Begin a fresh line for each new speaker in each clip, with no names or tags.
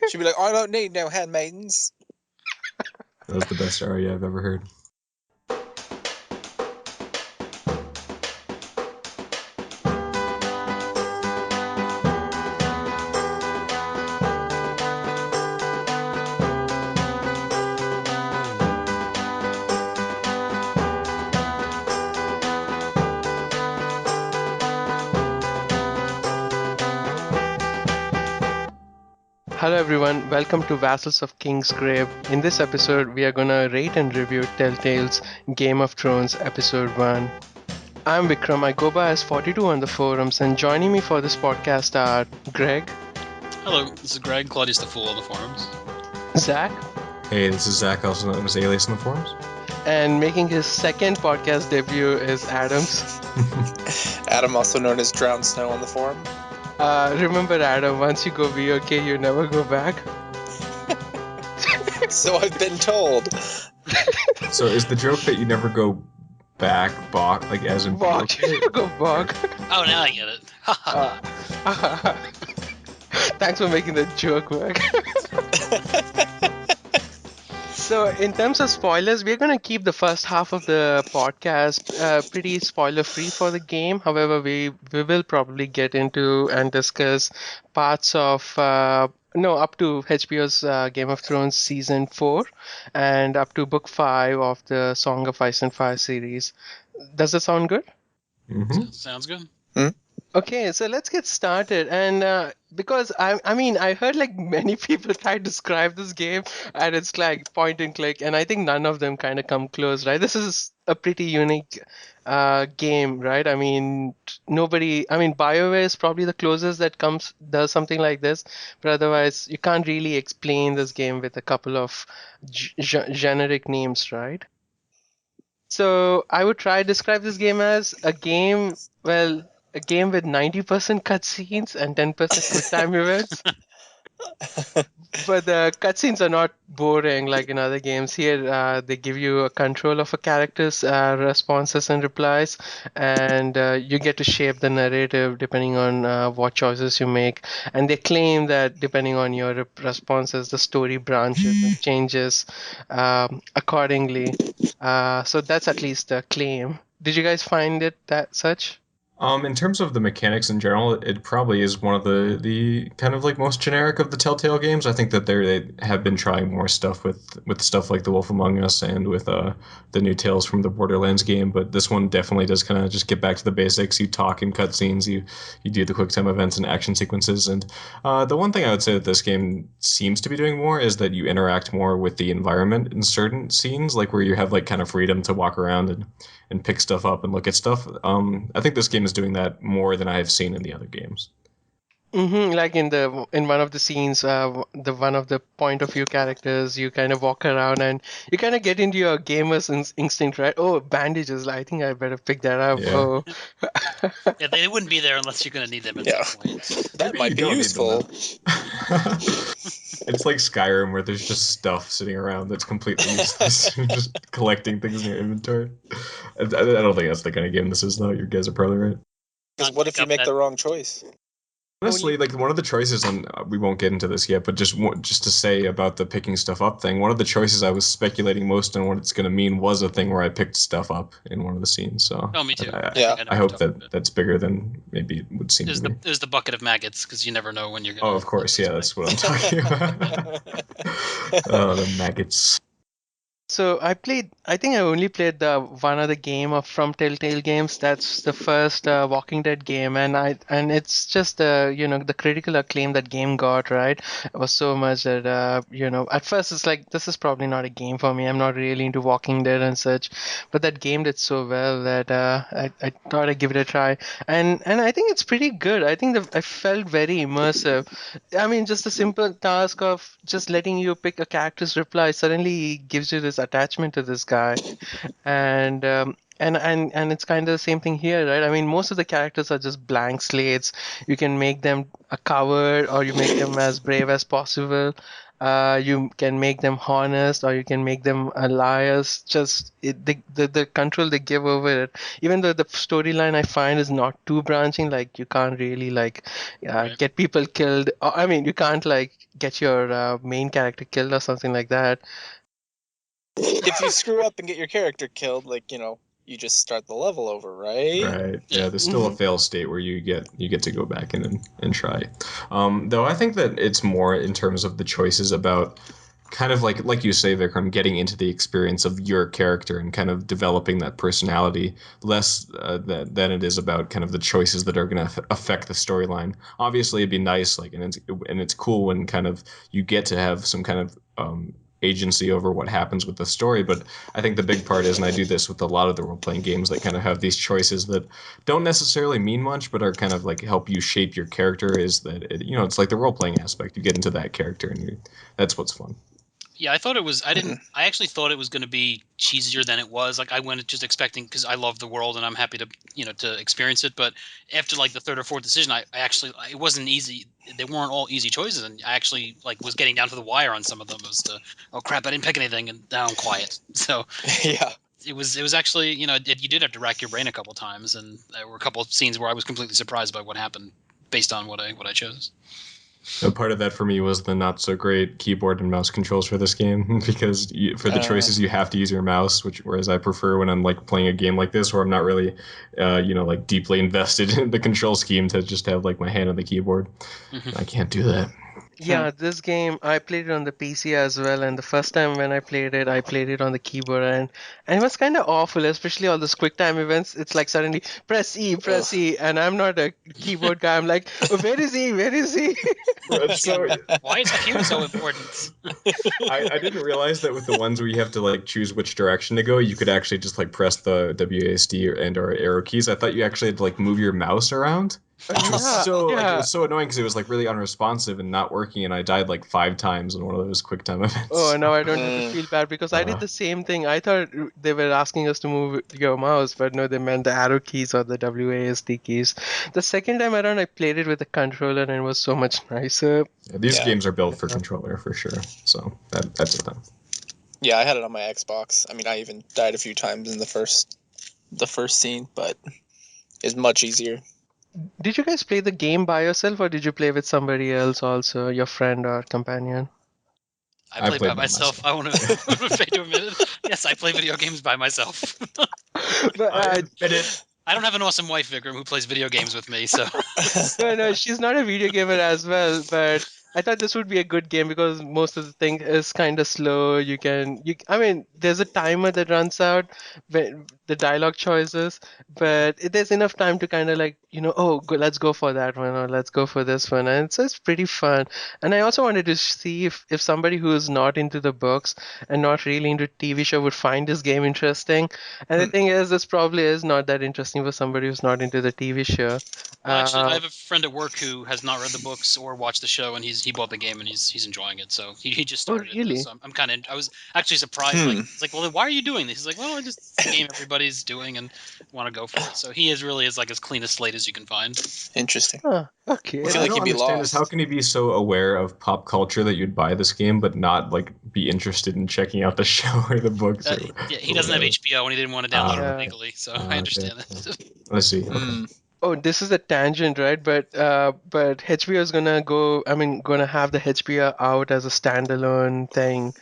She'd be like, I don't need no handmaidens.
That was the best aria I've ever heard.
Hello everyone, welcome to Vassals of King's Grave. In this episode, we are gonna rate and review Telltale's Game of Thrones Episode 1. I'm Vikram, I go by as Fortytwo on the forums, and joining me for this podcast are Greg.
Hello, this is Greg, claudiusthefool on the forums.
Zach.
Hey, this is Zach, also known as Alias in the forums.
And making his second podcast debut is Adams.
Adam, also known as drownedsnow on the forum.
Remember Adam, once you go VOK, you never go back.
So I've been told.
So is the joke that you never go back, bok, like as in
Bok, you never go bok.
Oh, now I get it.
Thanks for making the joke work. So, in terms of spoilers, we're going to keep the first half of the podcast pretty spoiler-free for the game. However, we will probably get into and discuss parts of up to HBO's Game of Thrones Season 4 and up to Book 5 of the Song of Ice and Fire series. Does that sound good?
Mm-hmm.
Sounds good.
Okay, so let's get started. And because I heard like many people try to describe this game, and it's like point and click, and I think none of them kind of come close, right? This is a pretty unique game, right? I mean, BioWare is probably the closest that does something like this, but otherwise, you can't really explain this game with a couple of generic names, right? So I would try to describe this game as a game with 90% cutscenes and 10% quick time events. But the cutscenes are not boring like in other games. Here, they give you a control of a character's responses and replies, and you get to shape the narrative depending on what choices you make. And they claim that depending on your responses, the story branches and changes accordingly. So that's at least the claim. Did you guys find it that such?
In terms of the mechanics in general, it probably is one of the kind of like most generic of the Telltale games. I think that they have been trying more stuff with stuff like The Wolf Among Us and with the new Tales from the Borderlands game. But this one definitely does kind of just get back to the basics. You talk in cutscenes, you do the quick time events and action sequences. And the one thing I would say that this game seems to be doing more is that you interact more with the environment in certain scenes, like where you have like kind of freedom to walk around and pick stuff up and look at stuff. I think this game is doing that more than I have seen in the other games.
Mm-hmm. Like in one of the scenes, one of the point of view characters, you kind of walk around and you kind of get into your gamer's instinct, right? Oh, bandages! I think I better pick that up.
Yeah.
Oh,
Yeah, they wouldn't be there unless you're going to need them at some point.
That might be
You don't need them,
useful.
It's like Skyrim where there's just stuff sitting around that's completely useless. You're just collecting things in your inventory. I don't think that's the kind of game this is, though. You guys are probably right.
Because what if you make the wrong choice?
Honestly, like one of the choices, and we won't get into this yet, but just to say about the picking stuff up thing, one of the choices I was speculating most on what it's going to mean was a thing where I picked stuff up in one of the scenes. So
Oh, me too.
I hope that's bigger than maybe it would seem to me.
There's the bucket of maggots, because you never know when you're going to...
Oh, of course, yeah, that's what I'm talking about. Oh, the maggots.
so I think I only played the one other game from Telltale Games. That's the first Walking Dead game, and it's just the critical acclaim that game got, right? It was so much that at first it's like, this is probably not a game for me. I'm not really into Walking Dead and such, but that game did so well that I thought I'd give it a try, and I think it's pretty good. I think I felt very immersive. I mean, just the simple task of just letting you pick a character's reply suddenly gives you this attachment to this guy, and it's kind of the same thing here, right? I mean, most of the characters are just blank slates. You can make them a coward, or you make them as brave as possible. You can make them honest, or you can make them liars. Just the control they give over it. Even though the storyline I find is not too branching, like you can't really like
Right.
get people killed. I mean, you can't like get your main character killed or something like that.
If you screw up and get your character killed, like, you just start the level over, right?
Right. Yeah, there's still a fail state where you get to go back in and try. Though I think that it's more in terms of the choices about kind of like you say, Vikram, getting into the experience of your character and kind of developing that personality, less than it is about kind of the choices that are going to affect the storyline. Obviously, it'd be nice, like, and it's cool when kind of you get to have some kind of agency over what happens with the story, but I think the big part is, and I do this with a lot of the role-playing games that kind of have these choices that don't necessarily mean much, but are kind of like help you shape your character, is that it's like the role-playing aspect. You get into that character, and that's what's fun.
Yeah, I thought it was. I actually thought it was going to be cheesier than it was. Like, I went just expecting, because I love the world and I'm happy to to experience it. But after like the third or fourth decision, I actually, it wasn't easy. They weren't all easy choices, and I actually was getting down to the wire on some of them. As to, oh crap, I didn't pick anything, and now I'm quiet. So
Yeah.
it was actually you did have to rack your brain a couple times, and there were a couple of scenes where I was completely surprised by what happened based on what I chose.
A part of that for me was the not so great keyboard and mouse controls for this game, because for the choices you have to use your mouse, whereas I prefer when I'm like playing a game like this where I'm not really, like deeply invested in the control scheme, to just have like my hand on the keyboard. I can't do that.
Yeah, this game, I played it on the PC as well, and the first time when I played it on the keyboard, and it was kind of awful, especially all those quick time events. It's like suddenly press E, and I'm not a keyboard guy. I'm like, oh, where is he? Where is he?
So
Why is Q so important?
I didn't realize that with the ones where you have to like choose which direction to go, you could actually just like press the WASD and or arrow keys. I thought you actually had to like move your mouse around. Which was it was so annoying because it was like really unresponsive and not working, and I died like 5 times in one of those quick time events.
Oh, now I don't have to feel bad, because I did the same thing. I thought they were asking us to move your mouse, but no, they meant the arrow keys or the WASD keys. The second time around, I played it with a controller, and it was so much nicer.
Yeah, these games are built for controller for sure, so that's a thing.
Yeah, I had it on my Xbox. I mean, I even died a few times in the first scene, but it's much easier.
Did you guys play the game by yourself, or did you play with somebody else also, your friend or companion?
I played by myself. I want to say to admit it. Yes, I play video games by myself.
But,
I don't have an awesome wife, Vikram, who plays video games with me, so...
No, she's not a video gamer as well, but I thought this would be a good game because most of the thing is kind of slow. I mean, there's a timer that runs out, the dialogue choices, but there's enough time to kind of like, let's go for that one, or let's go for this one. And it's pretty fun. And I also wanted to see if somebody who is not into the books and not really into TV show would find this game interesting. And the thing is, this probably is not that interesting for somebody who's not into the TV show.
Well, actually, I have a friend at work who has not read the books or watched the show, and he bought the game and he's enjoying it. So he just started
really?
it. So I was actually surprised. Like, it's like, well, then why are you doing this? He's like, well, it's a game everybody's doing and want to go for it. So he really is like as clean a slate as you can find.
Interesting.
Okay.
I feel like he'd be lost.
How can he be so aware of pop culture that you'd buy this game but not like be interested in checking out the show or the books?
Yeah, he doesn't have HBO and he didn't want to download it legally, so I understand it.
Let's see. Okay.
Oh, this is a tangent, right? But HBO is gonna have the HBO out as a standalone thing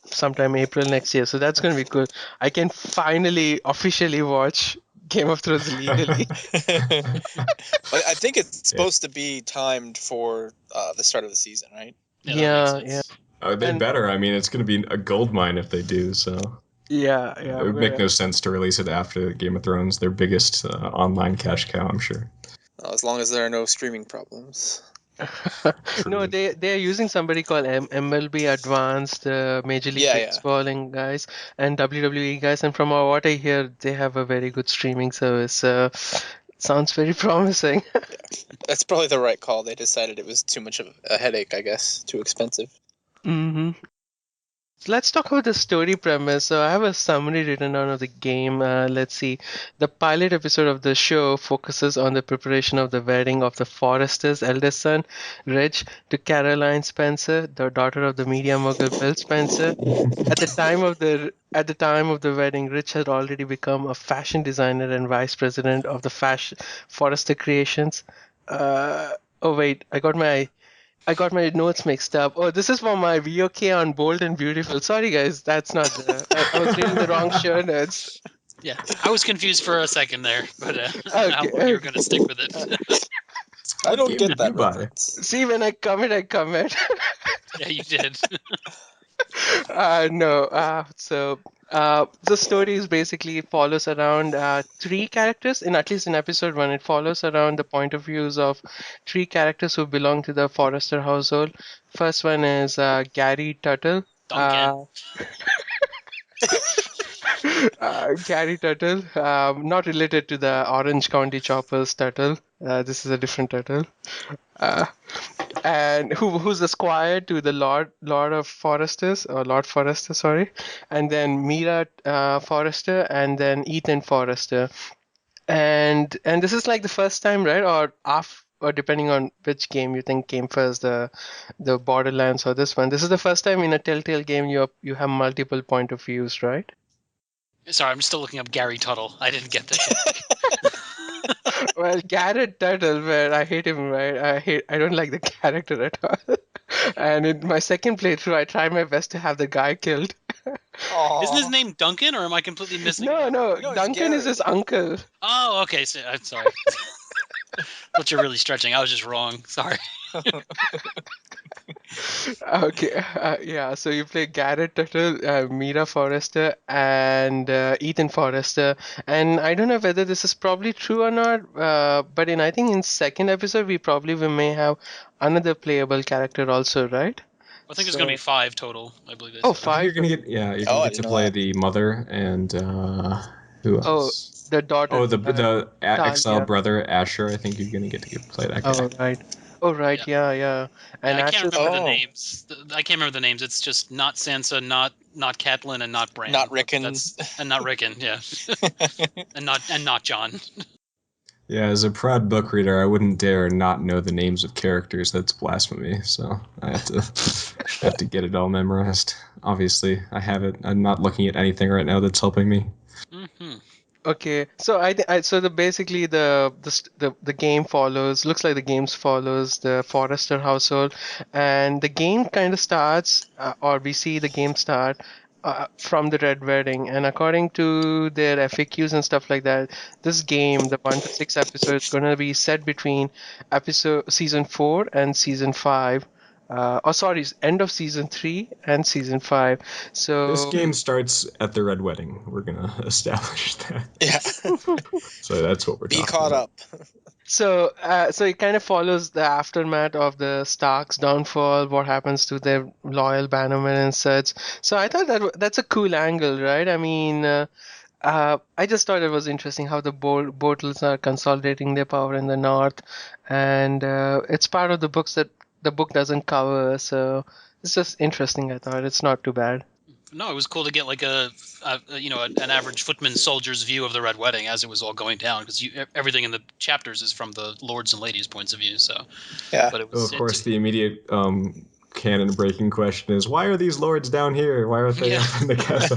sometime April next year. So that's gonna be good. I can finally officially watch Game of Thrones legally.
I think it's supposed to be timed for the start of the season, right?
Yeah.
They better. I mean, it's going to be a goldmine if they do. So.
Yeah.
It would make no sense to release it after Game of Thrones, their biggest online cash cow, I'm sure.
As long as there are no streaming problems.
No, they are using somebody called MLB Advanced, Major League Baseball guys, and WWE guys, and from what I hear, they have a very good streaming service. Sounds very promising.
That's probably the right call. They decided it was too much of a headache, I guess, too expensive.
Mm-hmm. let's talk about the story premise. So I have a summary written down of the game. Let's see. The pilot episode of the show focuses on the preparation of the wedding of the Forester's eldest son, Rich, to Caroline Spencer, the daughter of the media mogul Bill Spencer. At the time of the wedding, Rich had already become a fashion designer and vice president of the Forrester Creations. Oh wait, I got my notes mixed up. Oh, this is for my VOK on Bold and Beautiful. Sorry, guys, that's not the. I was reading the wrong show notes.
Yeah, I was confused for a second there, but how long
Okay.
you're going to stick with it?
I don't
game
get
did
that
you buy?
reference.
See, when I commit, I commit.
Yeah, you did.
No. The story is basically follows around three characters. In at least in episode 1, it follows around the point of views of three characters who belong to the Forrester household. First one is Gary Tuttle.
Duncan.
Gary Tuttle, not related to the Orange County Choppers Tuttle. This is a different Tuttle. Uh, and who's the squire to the Lord of Foresters, or Lord Forrester, sorry. And then Mira Forrester, and then Ethan Forrester. And this is like the first time, right? Or depending on which game you think came first, the Borderlands or this one. This is the first time in a Telltale game you have multiple point of views, right?
Sorry, I'm still looking up Gary Tuttle. I didn't get that.
Well, Garrett Tuttle, where I hate him, right? I don't like the character at all. And in my second playthrough, I tried my best to have the guy killed.
Isn't his name Duncan, or am I completely missing?
No,
it's
Duncan is
Garrett.
his uncle.
Oh, okay. So, I'm sorry. But you're really stretching. I was just wrong. Sorry.
Okay, yeah. So you play Garrett Tuttle, Mira Forrester, and Ethan Forrester. And I don't know whether this is probably true or not. But I think in second episode we may have another playable character also, right?
I think there's going to be 5 total. I believe they
Oh,
said.
I think you're
5.
gonna get you're
Oh,
gonna
I
get to
didn't know
play
that.
the mother and who
Oh,
else?
the daughter.
Oh, the exiled
Talia.
brother Asher. I think you're gonna get to play that guy.
Oh, right. Oh, right. Yeah. And
Yeah, I can't
Asher's
remember the
Oh.
names. I can't remember the names. It's just not Sansa, not Catelyn, and not Bran.
Not Rickon.
And not Rickon. Yeah, and not John.
Yeah, as a proud book reader, I wouldn't dare not know the names of characters. That's blasphemy. So I have to get it all memorized. Obviously, I have it. I'm not looking at anything right now that's helping me.
Mm-hmm.
okay. So basically the game looks like the games follows the Forrester household, and the game kind of starts, or we see the game start from the Red Wedding. And according to their FAQs and stuff like that, this game, the 1 to 6 episodes, going to be set between season 4 and season 5. End of season 3 and season 5. So
This game starts at the Red Wedding. We're gonna establish that.
Yeah.
So that's what we're
Be
talking
caught
about.
up.
So it kind of follows the aftermath of the Stark's downfall, what happens to their loyal bannermen and such. So I thought that's a cool angle, right? I mean, I just thought it was interesting how the Bortles are consolidating their power in the north, and it's part of the books that the book doesn't cover. So it's just interesting. I thought it's not too bad.
No, it was cool to get like an average footman soldier's view of the Red Wedding as it was all going down, because everything in the chapters is from the lords and ladies' points of view. So
Yeah.
but it
Oh,
was
of course, the immediate canon breaking question is, why are these lords down here? Why aren't they up in the castle?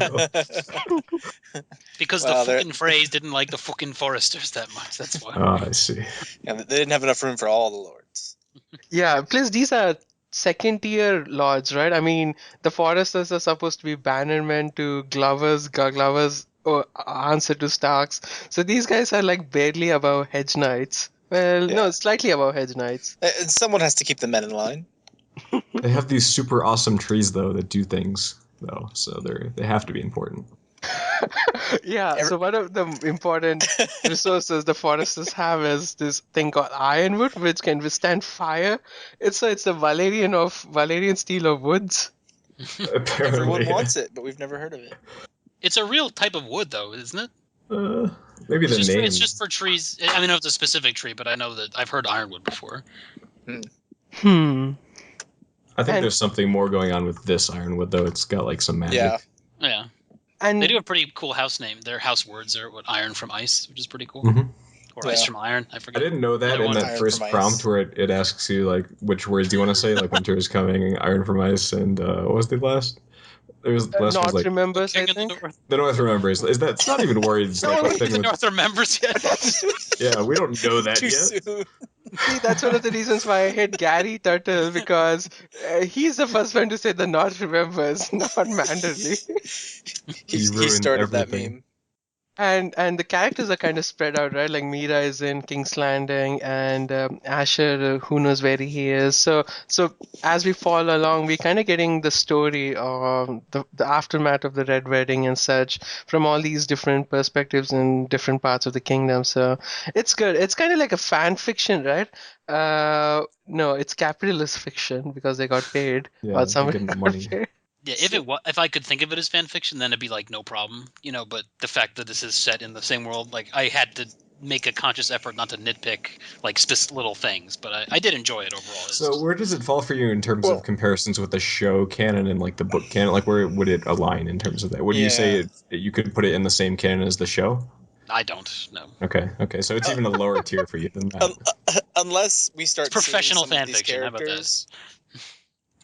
because
Well,
the
they're-
fucking phrase didn't like the fucking Foresters that much. That's why.
Oh, I see.
Yeah, they didn't have enough room for all the lords.
Yeah, plus these are second tier lords, right? I mean, the Foresters are supposed to be bannermen to Glover's answer to Starks. So these guys are like barely above Hedge Knights. Well,
Yeah.
no, slightly above Hedge Knights.
And someone has to keep the men in line.
They have these super awesome trees though that do things though, so they have to be important.
Yeah, so one of the important resources the Foresters have is this thing called ironwood, which can withstand fire. It's the Valerian steel of woods.
Apparently.
Everyone wants it, but we've never heard of it.
It's a real type of wood, though, isn't it?
Maybe the name.
It's just for trees. I mean, it's a specific tree, but I know that I've heard ironwood before.
I think
And-
there's something more going on with this Ironwood, though. It's got like some magic.
Yeah.
Yeah.
And
They do a pretty cool house name. Their house words are what iron from ice, which is pretty cool.
Mhm.
Or
Yeah.
ice from iron. I
I
forget.
didn't know that
Either
in
one.
that
Iron
first
from ice.
prompt where it asks you like which words do you want to say, like winter is coming, iron from ice, and what was the last? It was the last was
North
like
remembers, I
King of the
think.
North.
the North remembers. Is that it's not even words?
No,
Like,
wait,
what then
The
would-
North remembers yet.
yeah, we don't know that
Too
yet.
soon.
See, that's one of the reasons why I hate Gary Turtle, because he's the first one to say the North remembers, not Manderley.
He
He
ruined
started that
everything.
meme.
And the characters are kind of spread out, right? Like Mira is in King's Landing, and Asher, who knows where he is. So as we follow along, we're kind of getting the story of the aftermath of the Red Wedding and such from all these different perspectives in different parts of the kingdom. So it's good. It's kind of like a fan fiction, right? No, it's capitalist fiction because they got paid.
Yeah,
Or
they're
somebody
getting the
got
money.
paid.
Yeah, if I could think of it as fan fiction, then it'd be like no problem, But the fact that this is set in the same world, like I had to make a conscious effort not to nitpick like little things, but I did enjoy it overall.
So where does it fall for you in terms
Well-
of comparisons with the show canon and like the book canon? Like where would it align in terms of that? Would you say you could put it in the same canon as the show?
I don't know.
Okay. So it's even a lower tier for you than that.
Unless we start
It's professional
seeing some
fan
of these
fiction. How about that?
characters.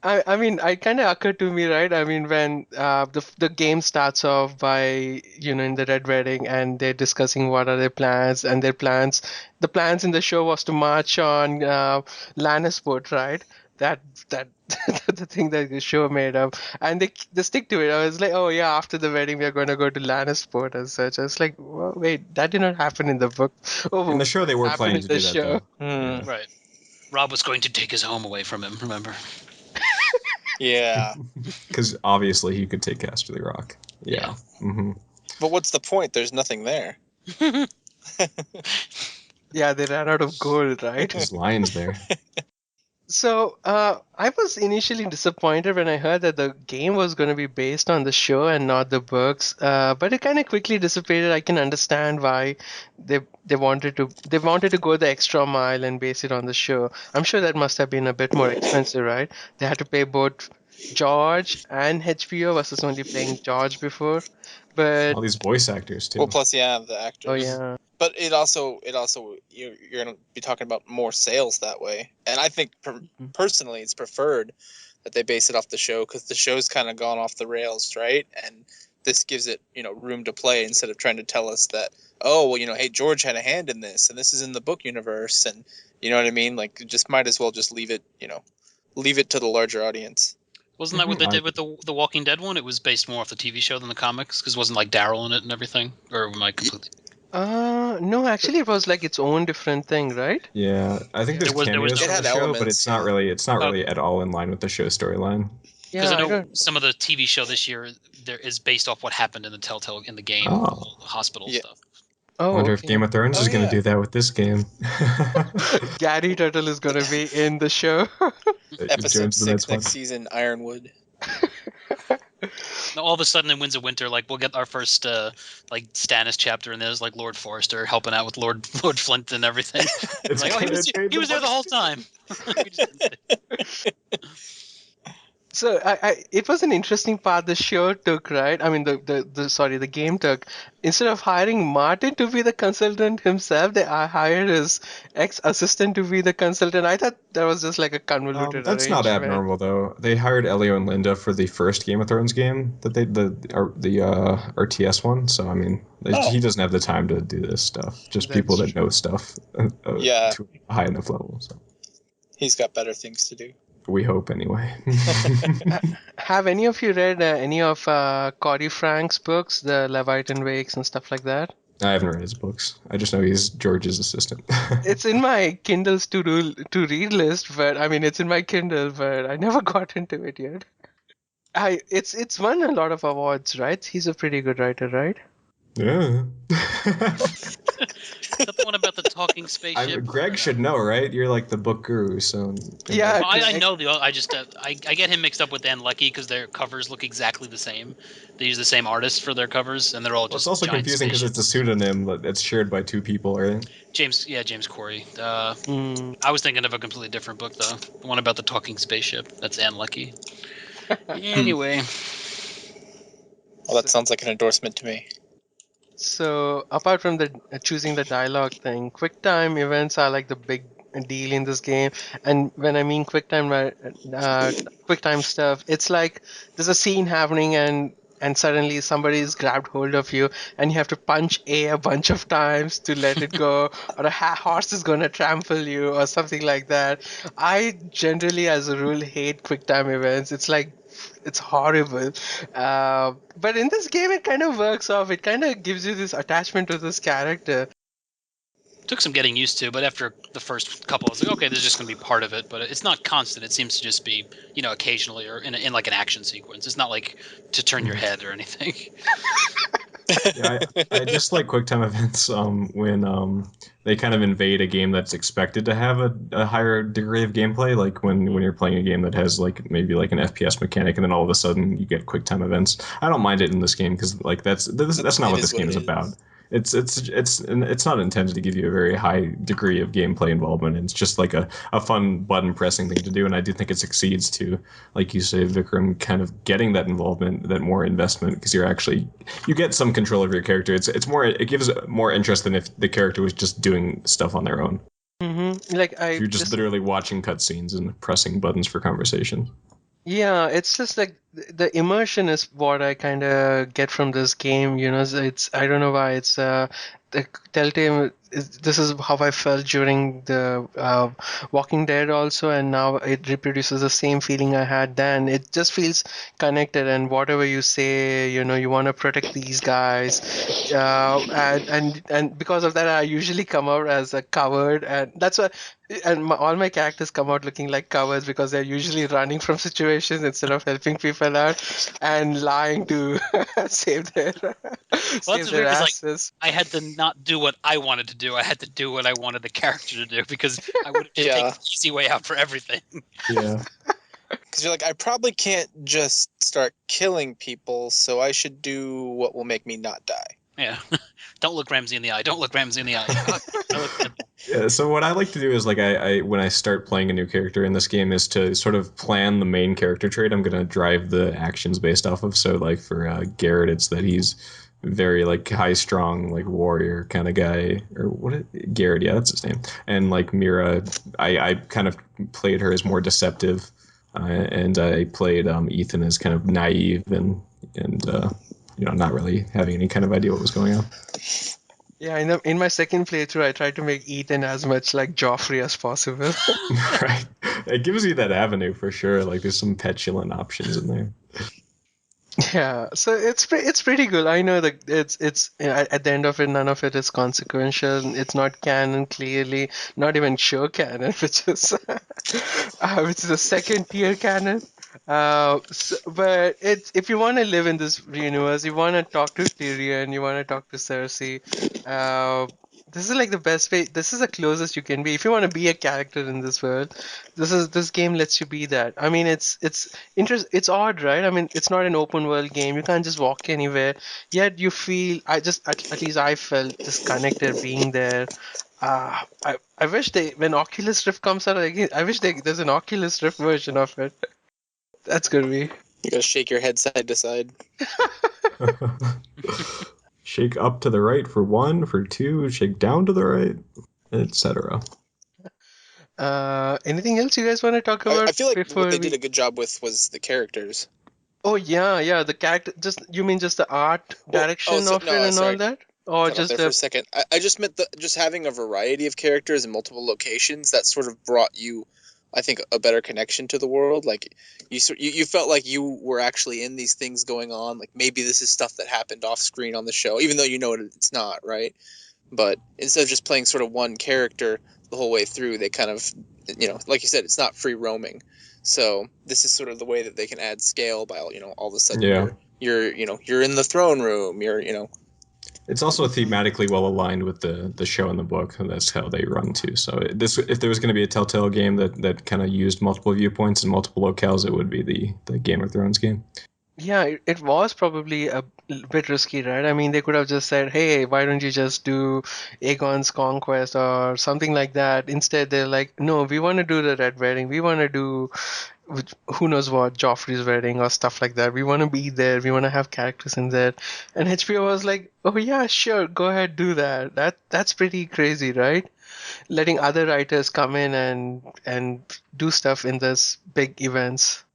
I mean, it kind of occurred to me, right? I mean, when the game starts off by, in the Red Wedding, and they're discussing what are their plans, and the plans in the show was to march on Lannisport, right? That the thing that the show made up, and they stick to it. I was like, oh yeah, after the wedding we're going to go to Lannisport and such. I was like, well, wait, that did not happen in the book. Oh,
In the show, they were
happened
planning
in
to
the
do that,
show.
though.
Hmm.
Right. Rob was going to take his home away from him. Remember?
Yeah.
Because obviously he could take Casterly Rock. Yeah. Mm-hmm.
But what's the point? There's nothing there.
Yeah, they ran out of gold, right?
His lion's there.
So, I was initially disappointed when I heard that the game was going to be based on the show and not the books. But it kind of quickly dissipated. I can understand why they wanted to go the extra mile and base it on the show. I'm sure that must have been a bit more expensive, right? They had to pay both George and HBO versus only paying George before. But
All these voice actors too.
Well, plus the actors.
oh yeah,
But it also you're gonna be talking about more sales that way, and I think personally it's preferred that they base it off the show, because the show's kind of gone off the rails, right? And this gives it room to play, instead of trying to tell us that, oh well, hey, George had a hand in this, and this is in the book universe, and you know what I mean. Like, just might as well just leave it to the larger audience.
Wasn't that what they did with the Walking Dead one? It was based more off the TV show than the comics, because wasn't like Daryl in it and everything? Or am I completely?
no, actually it was like its own different thing, right?
Yeah, I think there's
There was
cameos
no-
from
It had
the show, but
elements,
it's not really
Okay.
at all in line with the show storyline.
Because
Yeah,
I know
don't-
some of the TV show this year there is based off what happened in the Telltale in the game,
Oh.
the whole hospital
Yeah.
stuff.
I
Oh,
wonder if
okay.
Game of Thrones
Oh,
is going
yeah.
to do that with this game.
Gary Turtle is gonna be in the show.
Episode
Jones the
6
next
next
one.
season, Ironwood.
Now, all of a sudden in Winds of Winter, like we'll get our first like Stannis chapter, and there's like Lord Forrester helping out with Lord Flint and everything.
It's
Like, oh,
canon in
he was there the whole time. We just didn't say.
So it was an interesting path the show took, right? I mean, the game took. Instead of hiring Martin to be the consultant himself, they hired his ex-assistant to be the consultant. I thought that was just like a convoluted
That's not
arrangement.
abnormal though. They hired Elio and Linda for the first Game of Thrones game that the RTS one. So I mean,
Oh.
he doesn't have the time to do this stuff. Just people
That's
that know stuff
Yeah.
to a high enough level. So
He's got better things to do.
we hope anyway.
Have any of you read any of Corey Frank's books, the Leviathan Wakes and stuff like that?
I haven't read his books. I just know he's George's assistant.
It's in my Kindle's to read list, but I mean it's in my Kindle, but I never got into it yet. It's won a lot of awards, right? He's a pretty good writer, right?
Yeah.
Is that the one about the talking spaceship.
Greg should know, right? You're like the book guru, so
Yeah,
Well, I know I just I get him mixed up with Dan Leckie because their covers look exactly the same. They use the same artist for their covers, and they're all
Well,
just
it's also
giant
confusing because it's a
spaceships.
pseudonym that's shared by two people, right?
James Corey.
Mm.
I was thinking of a completely different book though. The one about the talking spaceship. That's Dan Leckie. Anyway.
Well, that sounds like an endorsement to me.
So apart from the choosing the dialogue thing, quick time events are like the big deal in this game. And when I mean quick time stuff, it's like there's a scene happening and suddenly somebody's grabbed hold of you and you have to punch a bunch of times to let it go, or a horse is gonna trample you or something like that. I generally, as a rule, hate quick time events. It's horrible. But in this game, it kind of works off. It kind of gives you this attachment to this character.
Took some getting used to, but after the first couple, I was like, okay, this is just going to be part of it. But it's not constant. It seems to just be, occasionally or in like an action sequence. It's not like to turn your head or anything.
Yeah, I just like QuickTime events when they kind of invade a game that's expected to have a higher degree of gameplay, like when you're playing a game that has like maybe like an FPS mechanic, and then all of a sudden you get QuickTime events. I don't mind it in this game because like that's not what this game is about. It's not intended to give you a very high degree of gameplay involvement. It's just like a fun button pressing thing to do, and I do think it succeeds to, like you say, Vikram, kind of getting that involvement, that more investment, because you get some control over your character. It gives more interest than if the character was just doing stuff on their own.
Mm-hmm.
If you're just literally watching cutscenes and pressing buttons for conversation.
Yeah, it's just like the immersion is what I kind of get from this game. It's I don't know why it's the Telltale. This is how I felt during the Walking Dead also, and now it reproduces the same feeling I had then. It just feels connected, and whatever you say, you want to protect these guys, and because of that, I usually come out as a coward, and that's why. And all my characters come out looking like cowards because they're usually running from situations instead of helping people out and lying to save their
Well,
save
that's
their
weird because
asses.
I had to not do what I wanted to do. I had to do what I wanted the character to do because I would have just taken the easy way out for everything.
Yeah.
Because you're like, I probably can't just start killing people, so I should do what will make me not die.
Yeah. Don't look Ramsey in the eye. Don't look Ramsey in the eye.
Yeah, so what I like to do is like I when I start playing a new character in this game is to sort of plan the main character trait I'm gonna drive the actions based off of. So like for Garrett, it's that he's very like high strong like warrior kind of guy, or Garrett, yeah, that's his name. And like Mira, I kind of played her as more deceptive, and I played Ethan as kind of naive and not really having any kind of idea what was going on.
Yeah, in my second playthrough, I tried to make Ethan as much like Joffrey as possible.
Right. It gives you that avenue for sure. Like there's some petulant options in there.
Yeah, so it's pretty good. I know that it's at the end of it, none of it is consequential. It's not canon, clearly, not even show canon, which is a second tier canon. But if you want to live in this universe, you want to talk to Tyrion, you want to talk to Cersei. This is like the best way. This is the closest you can be if you want to be a character in this world. This game lets you be that. I mean, it's odd, right? I mean, it's not an open world game. You can't just walk anywhere. Yet you feel. At least I felt disconnected being there. I wish when Oculus Rift comes out again, I wish there's an Oculus Rift version of it. That's gonna be.
You gotta shake your head side to side.
Shake up to the right for 1, for 2, shake down to the right, etc.
Anything else you guys want to talk about?
I feel like
before
what they did a good job with was the characters.
Oh yeah, the character. You mean just the art direction of it and all that, or
Cut
just
off there for a second. I just meant just having a variety of characters in multiple locations that sort of brought you, I think, a better connection to the world. Like you felt like you were actually in these things going on. Like maybe this is stuff that happened off screen on the show, even though you know it's not, right? But instead of just playing sort of one character the whole way through, they kind of, like you said, it's not free roaming. So this is sort of the way that they can add scale by, all of a sudden you're in the throne room,
It's also thematically well aligned with the show and the book, and that's how they run too. So if there was going to be a Telltale game that kind of used multiple viewpoints and multiple locales, it would be the Game of Thrones game.
Yeah, it was probably a bit risky, right? I mean, they could have just said, "Hey, why don't you just do Aegon's Conquest or something like that?" Instead, they're like, "No, we want to do the Red Wedding. We want to do who knows what, Joffrey's wedding or stuff like that. We want to be there. We want to have characters in there." And HBO was like, "Oh yeah, sure, go ahead, do that. That's pretty crazy, right? Letting other writers come in and do stuff in this big events."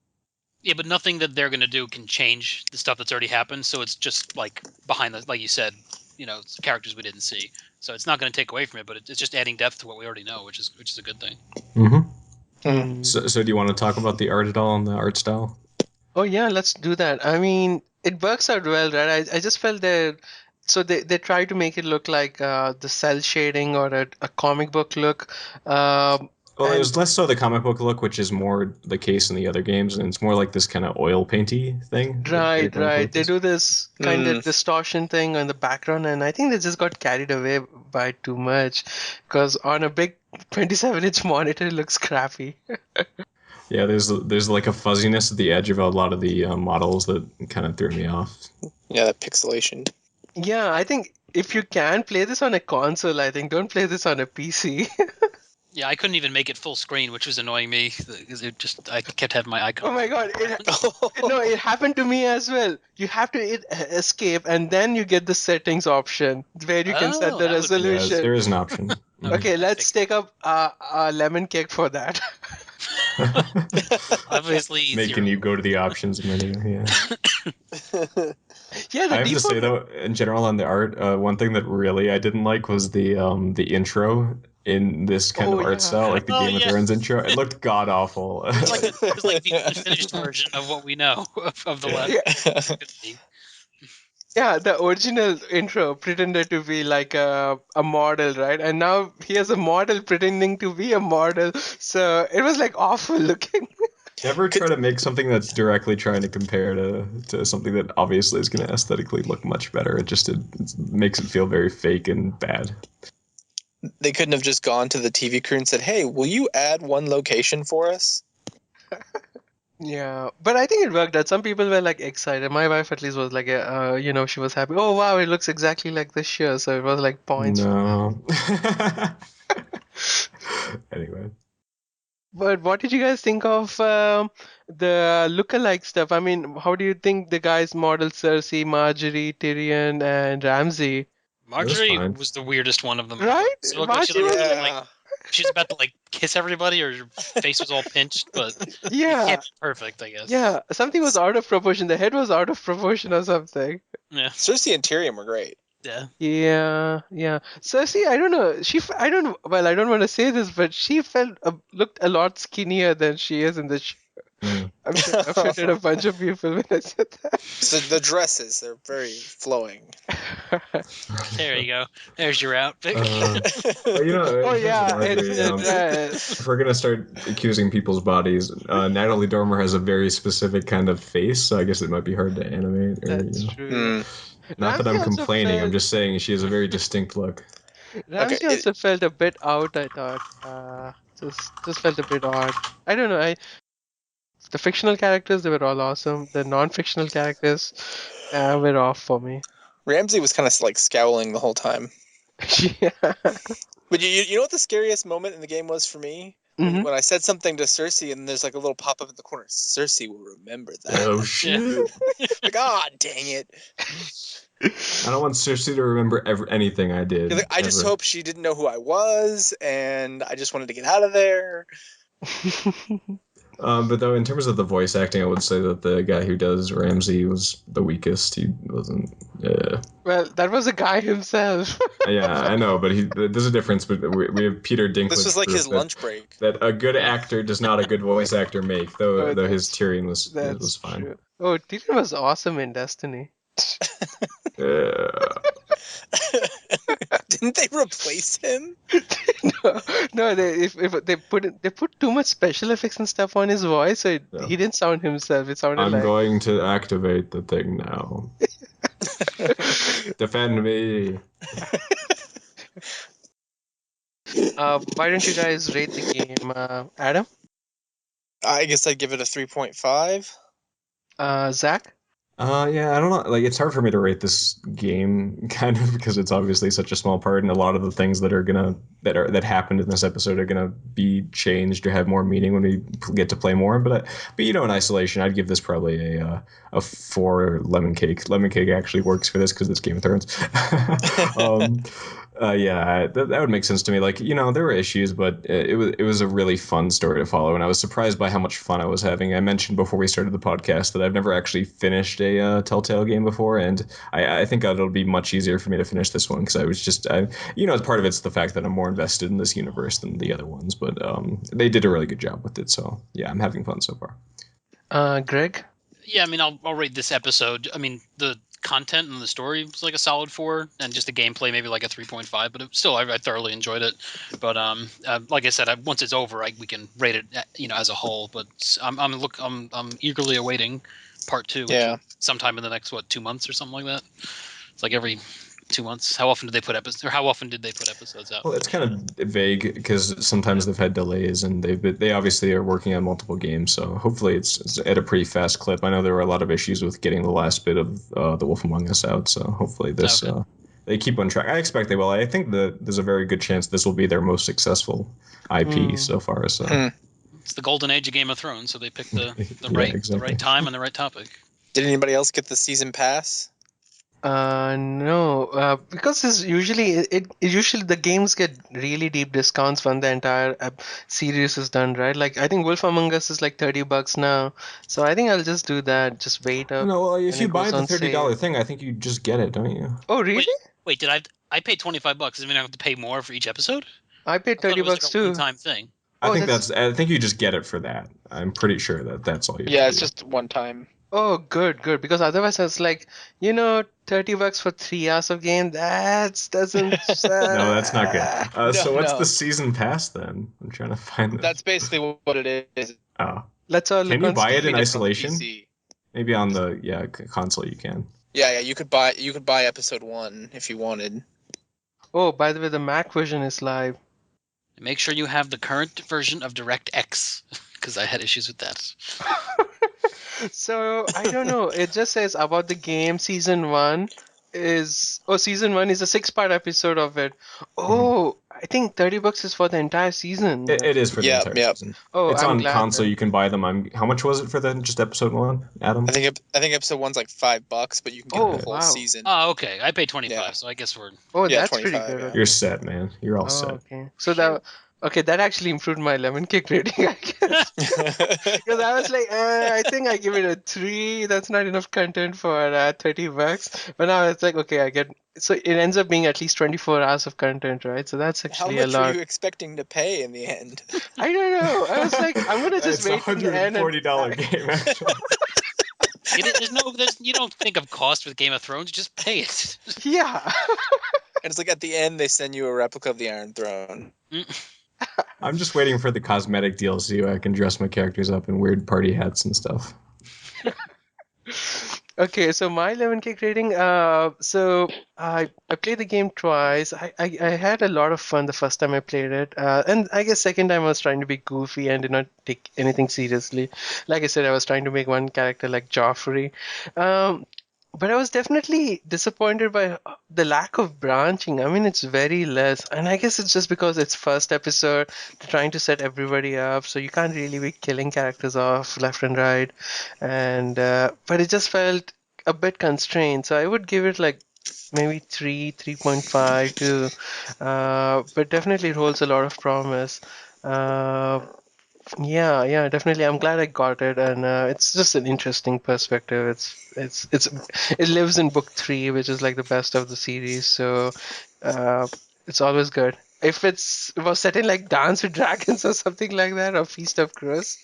Yeah, but nothing that they're going to do can change the stuff that's already happened. So it's just like behind the, like you said, it's characters we didn't see. So it's not going to take away from it, but it's just adding depth to what we already know, which is a good thing.
Mm-hmm. So do you want to talk about the art at all and the art style?
Oh yeah, let's do that. I mean, it works out well, right? I just felt that. So they try to make it look like the cell shading or a comic book look.
Well, it was less so the comic book look, which is more the case in the other games, and it's more like this kind of oil painty thing.
Right. They do this kind of distortion thing on the background, and I think they just got carried away by too much, because on a big 27-inch monitor, it looks crappy.
Yeah, there's like a fuzziness at the edge of a lot of the models that kind of threw me off.
Yeah, that pixelation.
Yeah, I think if you can play this on a console, I think don't play this on a PC.
Yeah, I couldn't even make it full screen, which was annoying me because I kept having my icon.
Oh my god! It happened to me as well. You have to hit escape, and then you get the settings option where you can set the resolution.
Yes, there is an option.
Okay, let's take up a lemon cake for that.
Obviously,
making you go to the options menu. Yeah.
Yeah,
I have to say though, in general on the art, one thing that really I didn't like was the intro in this kind of art style, like the Game of Thrones intro. It looked god awful.
It was like the unfinished version of what we know of the left.
Yeah, the original intro pretended to be like a model, right? And now here's a model pretending to be a model. So it was like awful looking.
Never try to make something that's directly trying to compare to something that obviously is going to aesthetically look much better. It makes it feel very fake and bad.
They couldn't have just gone to the TV crew and said, "Hey, will you add one location for us?"
Yeah, but I think it worked out. Some people were like excited. My wife at least was like, she was happy. Oh wow, it looks exactly like this show. So it was like points.
No. Anyway.
But what did you guys think of the lookalike stuff? I mean, how do you think the guys modeled Cersei, Marjorie, Tyrion, and Ramsay?
Marjorie was the weirdest one of them.
Right?
So she's about to kiss everybody, or her face was all pinched, but
yeah,
perfect, I guess.
Yeah, something was out of proportion. The head was out of proportion or something.
Yeah.
Cersei and Tyrion were great.
Yeah.
Yeah. Cersei, I don't know. I don't want to say this, but she looked a lot skinnier than she is in the show. I'm sure I offended a bunch of people when I said that.
So the dresses, they're very flowing.
There you go. There's your outfit.
It's
the dress.
If we're gonna start accusing people's bodies, Natalie Dormer has a very specific kind of face, so I guess it might be hard to animate.
That's true.
Not that I'm complaining. I'm just saying she has a very distinct look.
Ramsay also felt a bit out. I thought, just felt a bit odd. I don't know. The fictional characters, they were all awesome. The non-fictional characters were off for me.
Ramsay was kind of like scowling the whole time.
Yeah.
But you know what the scariest moment in the game was for me?
Mm-hmm.
When I said something to Cersei and there's like a little pop-up in the corner. Cersei will remember that.
Oh, shit.
God dang it.
I don't want Cersei to remember anything I did.
Like, I just hope she didn't know who I was, and I just wanted to get out of there.
But though, in terms of the voice acting, I would say that the guy who does Ramsay was the weakest. He wasn't.
Well, that was a guy himself.
Yeah, I know, but there's a difference. But we have Peter Dinklage.
This was like his lunch break.
That a good actor does not a good voice actor make. Though his Tyrion was fine.
True. Oh, Tyrion was awesome in Destiny.
Didn't they replace him?
No. They put too much special effects and stuff on his voice, so he didn't sound himself. It sounded
I'm going to activate the thing now. Defend me.
Why don't you guys rate the game, Adam?
I guess I'd give it a 3.5.
Zach?
Yeah, I don't know. Like, it's hard for me to rate this game, kind of, because it's obviously such a small part, and a lot of the things that happened in this episode are gonna be changed or have more meaning when we get to play more. But in isolation, I'd give this probably a 4 lemon cake. Lemon cake actually works for this because it's Game of Thrones. Yeah, that would make sense to me. Like, there were issues, but it was a really fun story to follow, and I was surprised by how much fun I was having. I mentioned before we started the podcast that I've never actually finished a Telltale game before, and I think it'll be much easier for me to finish this one because I was just, part of it's the fact that I'm more invested in this universe than the other ones, but they did a really good job with it. So yeah, I'm having fun so far.
Greg?
Yeah, I mean, I'll rate this episode. I mean, the content and the story was like a solid 4, and just the gameplay maybe like a 3.5. But still, I thoroughly enjoyed it. But like I said, once it's over, we can rate it, as a whole. But I'm eagerly awaiting part 2.
Yeah.
Sometime in the next 2 months or something like that. It's like every 2 months. How often did they put episodes out?
Well, it's kind of vague because sometimes they've had delays, and they obviously are working on multiple games. So hopefully it's at a pretty fast clip. I know there were a lot of issues with getting the last bit of The Wolf Among Us out. So hopefully this they keep on track. I expect they will. I think that there's a very good chance this will be their most successful IP so far. So
it's the golden age of Game of Thrones. So they picked the
exactly.
the right time and the right topic.
Did anybody else get the season pass?
No, because it's usually the games get really deep discounts when the entire series is done, right? Like I think Wolf Among Us is like $30 now, so I think I'll just do that. Just wait up.
No, well, if
when
you
it
buy
goes
the
on
$30
sale.
thing, I think you just get it, don't you?
Oh, really?
Wait, did I paid $25? Does it mean I have to pay more for each episode?
I paid
I thought it was
$30
like a
too.
one-time thing.
I think you just get it for that. I'm pretty sure that's all you.
Yeah, it's just one time.
Oh, good. Because otherwise, it's like $30 for 3 hours of game. That doesn't.
No, that's not good. So what's
no.
the season pass then? I'm trying to find this.
That's basically what it is.
Oh.
Let's all look
Can you
on
buy it
Steam.
in isolation?
PC.
Maybe on the console you can.
Yeah, you could buy episode 1 if you wanted.
Oh, by the way, the Mac version is live.
Make sure you have the current version of DirectX, because I had issues with that.
So I don't know. It just says about the game. Season 1 is a 6-part episode of it. Oh, I think $30 is for the entire season.
It is for the entire season.
Oh,
it's
I'm
on
glad
console.
then.
You can buy them. How much was it for just episode 1, Adam?
I think episode 1's like $5, but you can get the whole season.
Oh, okay. I paid $25,
Yeah.
so I guess we're.
Oh,
Yeah,
that's
25,
pretty good.
yeah.
Okay.
You're set, man. You're all set.
Okay. So that actually improved my lemon cake rating, I guess. Because I was like, I think I give it a 3. That's not enough content for $30. But now it's like, okay, so it ends up being at least 24 hours of content, right? So that's actually a lot.
How much were you expecting to pay in the end?
I don't know. I was like, I'm gonna just
It's
wait till the end.
$140 game, actually.
You don't think of cost with Game of Thrones. You just pay it.
Yeah.
And it's like at the end they send you a replica of the Iron Throne.
I'm just waiting for the cosmetic DLC where I can dress my characters up in weird party hats and stuff.
Okay, so my lemon cake rating. So I played the game twice. I had a lot of fun the first time I played it, and I guess second time I was trying to be goofy and did not take anything seriously. Like I said, I was trying to make one character like Joffrey. But I was definitely disappointed by the lack of branching. I mean, it's very less. And I guess it's just because it's first episode, they're trying to set everybody up. So you can't really be killing characters off left and right. And but it just felt a bit constrained. So I would give it like maybe 3.5 too. But definitely it holds a lot of promise. Yeah, definitely. I'm glad I got it, and it's just an interesting perspective. It lives in book 3, which is like the best of the series, so it's always good. If it was set in like Dance with Dragons or something like that, or Feast of Crows.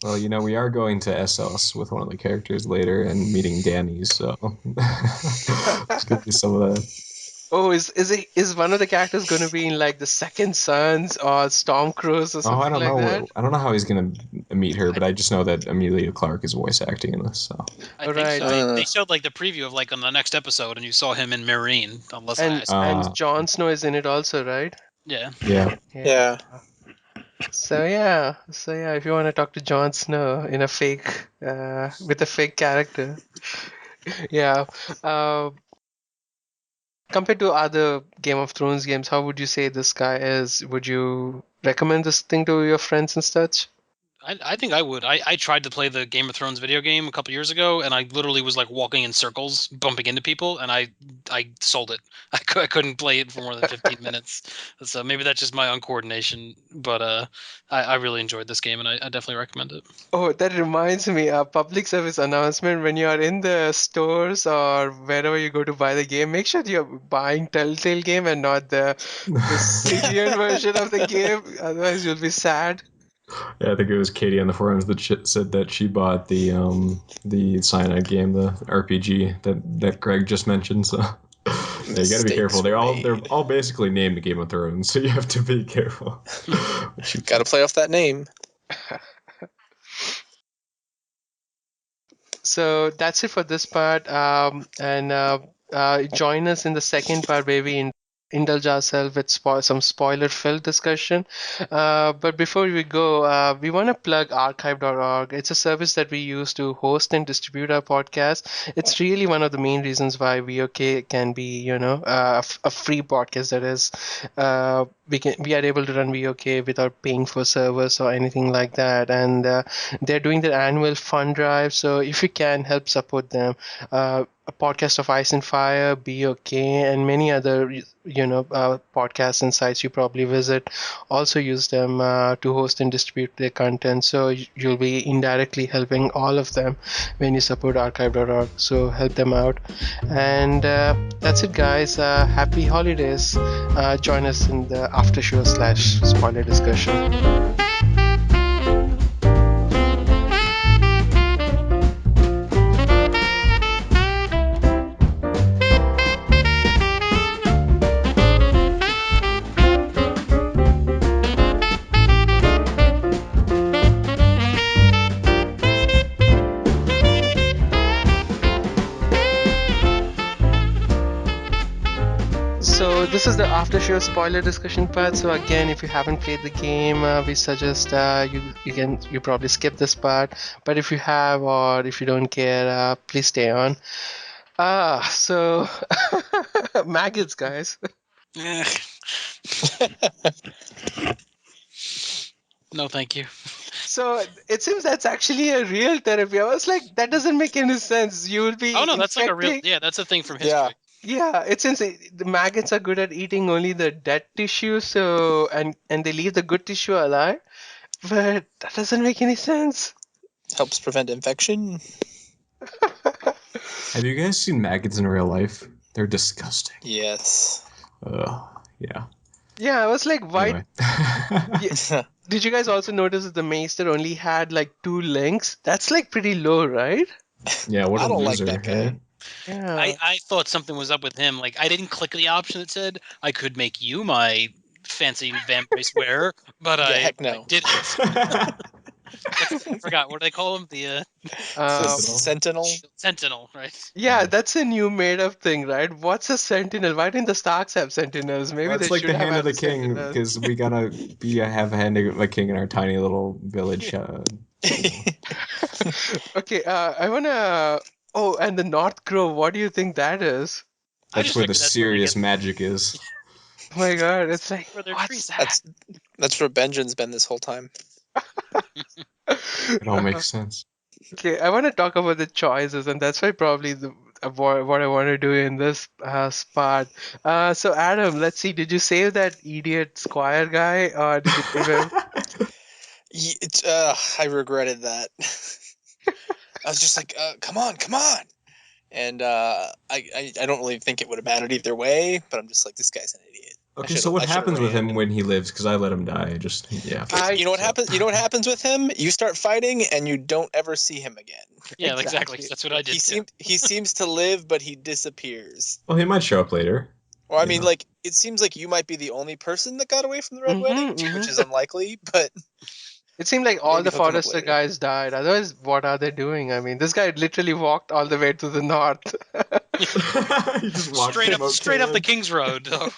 Well, we are going to Essos with one of the characters later and meeting Danny, so there's going to be some of that.
Oh, is one of the characters going to be in like the Second Sons or Stormcrows or
Oh,
something
I don't
like that?
know. I don't know how he's gonna meet her, but I just know that Amelia Clark is voice acting in this. So
I think
Right.
so. They showed like the preview of like on the next episode, and you saw him in Marine. Unless
And
I
Jon Snow is in it also, right?
yeah.
yeah.
Yeah.
So yeah, if you want to talk to Jon Snow in a fake, with a fake character, yeah. Uh, Compared to other Game of Thrones games, how would you say this guy is? Would you recommend this thing to your friends and such?
I think I would. I tried to play the Game of Thrones video game a couple years ago, and I literally was like walking in circles, bumping into people, and I sold it. I couldn't play it for more than 15 minutes. So maybe that's just my uncoordination. But I really enjoyed this game, and I definitely recommend it.
Oh, that reminds me, a public service announcement when you are in the stores or wherever you go to buy the game, make sure you're buying Telltale game and not the CGN version of the game. Otherwise, you'll be sad.
Yeah, I think it was Katie on the forums that said that she bought the cyanide game, the RPG that Greg just mentioned. So yeah, you got to be careful. They're all basically named Game of Thrones, so you have to be careful.
Got to play off that name.
So that's it for this part. Join us in the second part where we indulge ourselves with some spoiler-filled discussion. But before we go, we want to plug archive.org. It's a service that we use to host and distribute our podcast. It's really one of the main reasons why VOK can be, a free podcast. That is, we are able to run VOK without paying for servers or anything like that. And they're doing their annual fund drive. So if you can help support them, a podcast of Ice and Fire, BOK, and many other podcasts and sites you probably visit also use them to host and distribute their content. So you'll be indirectly helping all of them when you support archive.org. So help them out. And that's it, guys. Happy holidays. Join us in the after show / spoiler discussion. So this is the after show spoiler discussion part. So again, if you haven't played the game, we suggest you probably skip this part. But if you have or if you don't care, please stay on. So maggots, guys.
No, thank you.
So it seems that's actually a real therapy. I was like, that doesn't make any sense. You will be.
Oh no, that's like a real.
infecting-
Yeah, that's a thing from history.
Yeah, it's insane. The maggots are good at eating only the dead tissue, so and they leave the good tissue alive. But that doesn't make any sense.
Helps prevent infection.
Have you guys seen maggots in real life? They're disgusting.
Yes.
Yeah.
Yeah, I was like, why?
Anyway.
Did you guys also notice that the maester only had like 2 links? That's like pretty low, right?
Yeah, what a
I don't
loser,
like that guy.
right?
Yeah.
I thought something was up with him. Like I didn't click the option that said I could make you my fancy vampire wearer, but
heck no.
I didn't. I forgot what do they call him? The
Sentinel.
Sentinel, right?
Yeah, that's a new made-up thing, right? What's a sentinel? Why didn't the Starks have sentinels? Maybe
Well,
they
it's like
should
the
have
hand of
had
the king,
sentinels.
because we gotta have a hand of the king in our tiny little village.
Okay, I wanna. Oh, and the North Grove. What do you think that is?
That's where the serious magic is.
Oh my god, it's like
where their
what's
trees
that?
That's where Benjamin's been this whole time.
It all makes sense.
Okay, I want to talk about the choices, and that's why probably what I want to do in this spot. So Adam, let's see. Did you save that idiot Squire guy, or did you give him?
I regretted that. I was just like, come on. And I don't really think it would have mattered either way, but I'm just like, this guy's an idiot.
Okay, so what happens with him when he lives? Because I let him die.
You know what happens? You know what happens with him? You start fighting, and you don't ever see him again.
Yeah, exactly. That's what I did.
He seems to live, but he disappears.
Well, he might show up later.
Well, I mean, like, it seems like you might be the only person that got away from the Red Wedding, which is unlikely, but...
It seemed like all
Maybe
the
he'll come up
Forrester
later.
guys died. Otherwise, what are they doing? I mean, this guy literally walked all the way to the north.
He just walked
straight up the King's Road. Though.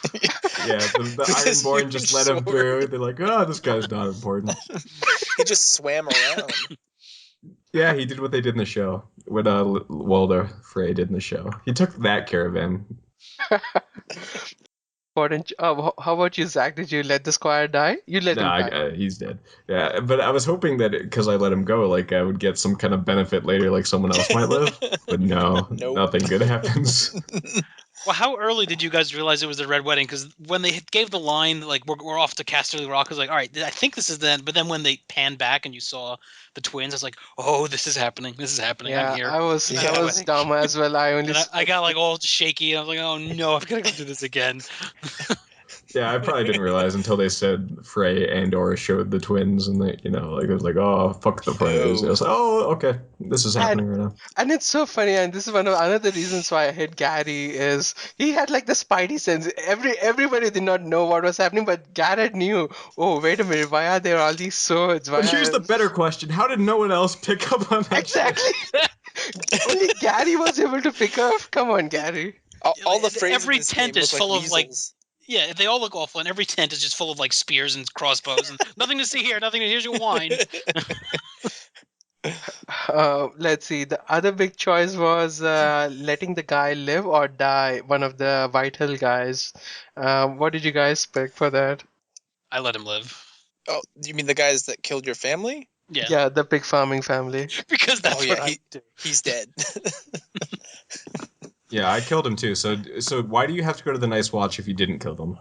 Yeah, the
With his
Ironborn just
huge
let him
sword.
through. They're like, oh, this guy's not important.
He just swam around.
Yeah, he did what they did in the show. What Walder Frey did in the show. He took that caravan.
How about you, Zach? Did you let the squire die? You let him die.
He's dead. Yeah, but I was hoping that because I let him go, like I would get some kind of benefit later, like someone else might live. But no,
Nope.
nothing good happens.
Well, how early did you guys realize it was the Red Wedding? Because when they gave the line, like, we're off to Casterly Rock, I was like, all right, I think this is the end. But then when they panned back and you saw the twins, I was like, oh, this is happening. This is happening.
Yeah,
I'm here.
I was
Yeah.
dumb as well.
I got like all shaky. I was like, oh no, I've got to go through this again.
Yeah, I probably didn't realize until they said Frey and Or showed the twins, and they, like it was like, oh, fuck the Freys. I was like, oh, okay, this is happening right now.
And it's so funny, and this is one of another reasons why I hate Gary is he had like the spidey sense. Everybody did not know what was happening, but Garrett knew. Oh, wait a minute, why are there all these swords?
But here's the better question: how did no one else pick up on that?
Exactly. Only Gary was able to pick up. Come on, Gary.
All the phrases
Every
in this
tent
game
is
look
full
like
of like.
weasels.
Yeah, they all look awful, and every tent is just full of like spears and crossbows, and nothing to see here, nothing to here's your wine.
Let's see. The other big choice was letting the guy live or die. One of the vital guys. What did you guys pick for that?
I let him live.
Oh, you mean the guys that killed your family?
Yeah.
Yeah, the pig farming family.
Because that's what I do.
He's dead.
Yeah, I killed him too. So why do you have to go to the Night's Watch if you didn't kill them?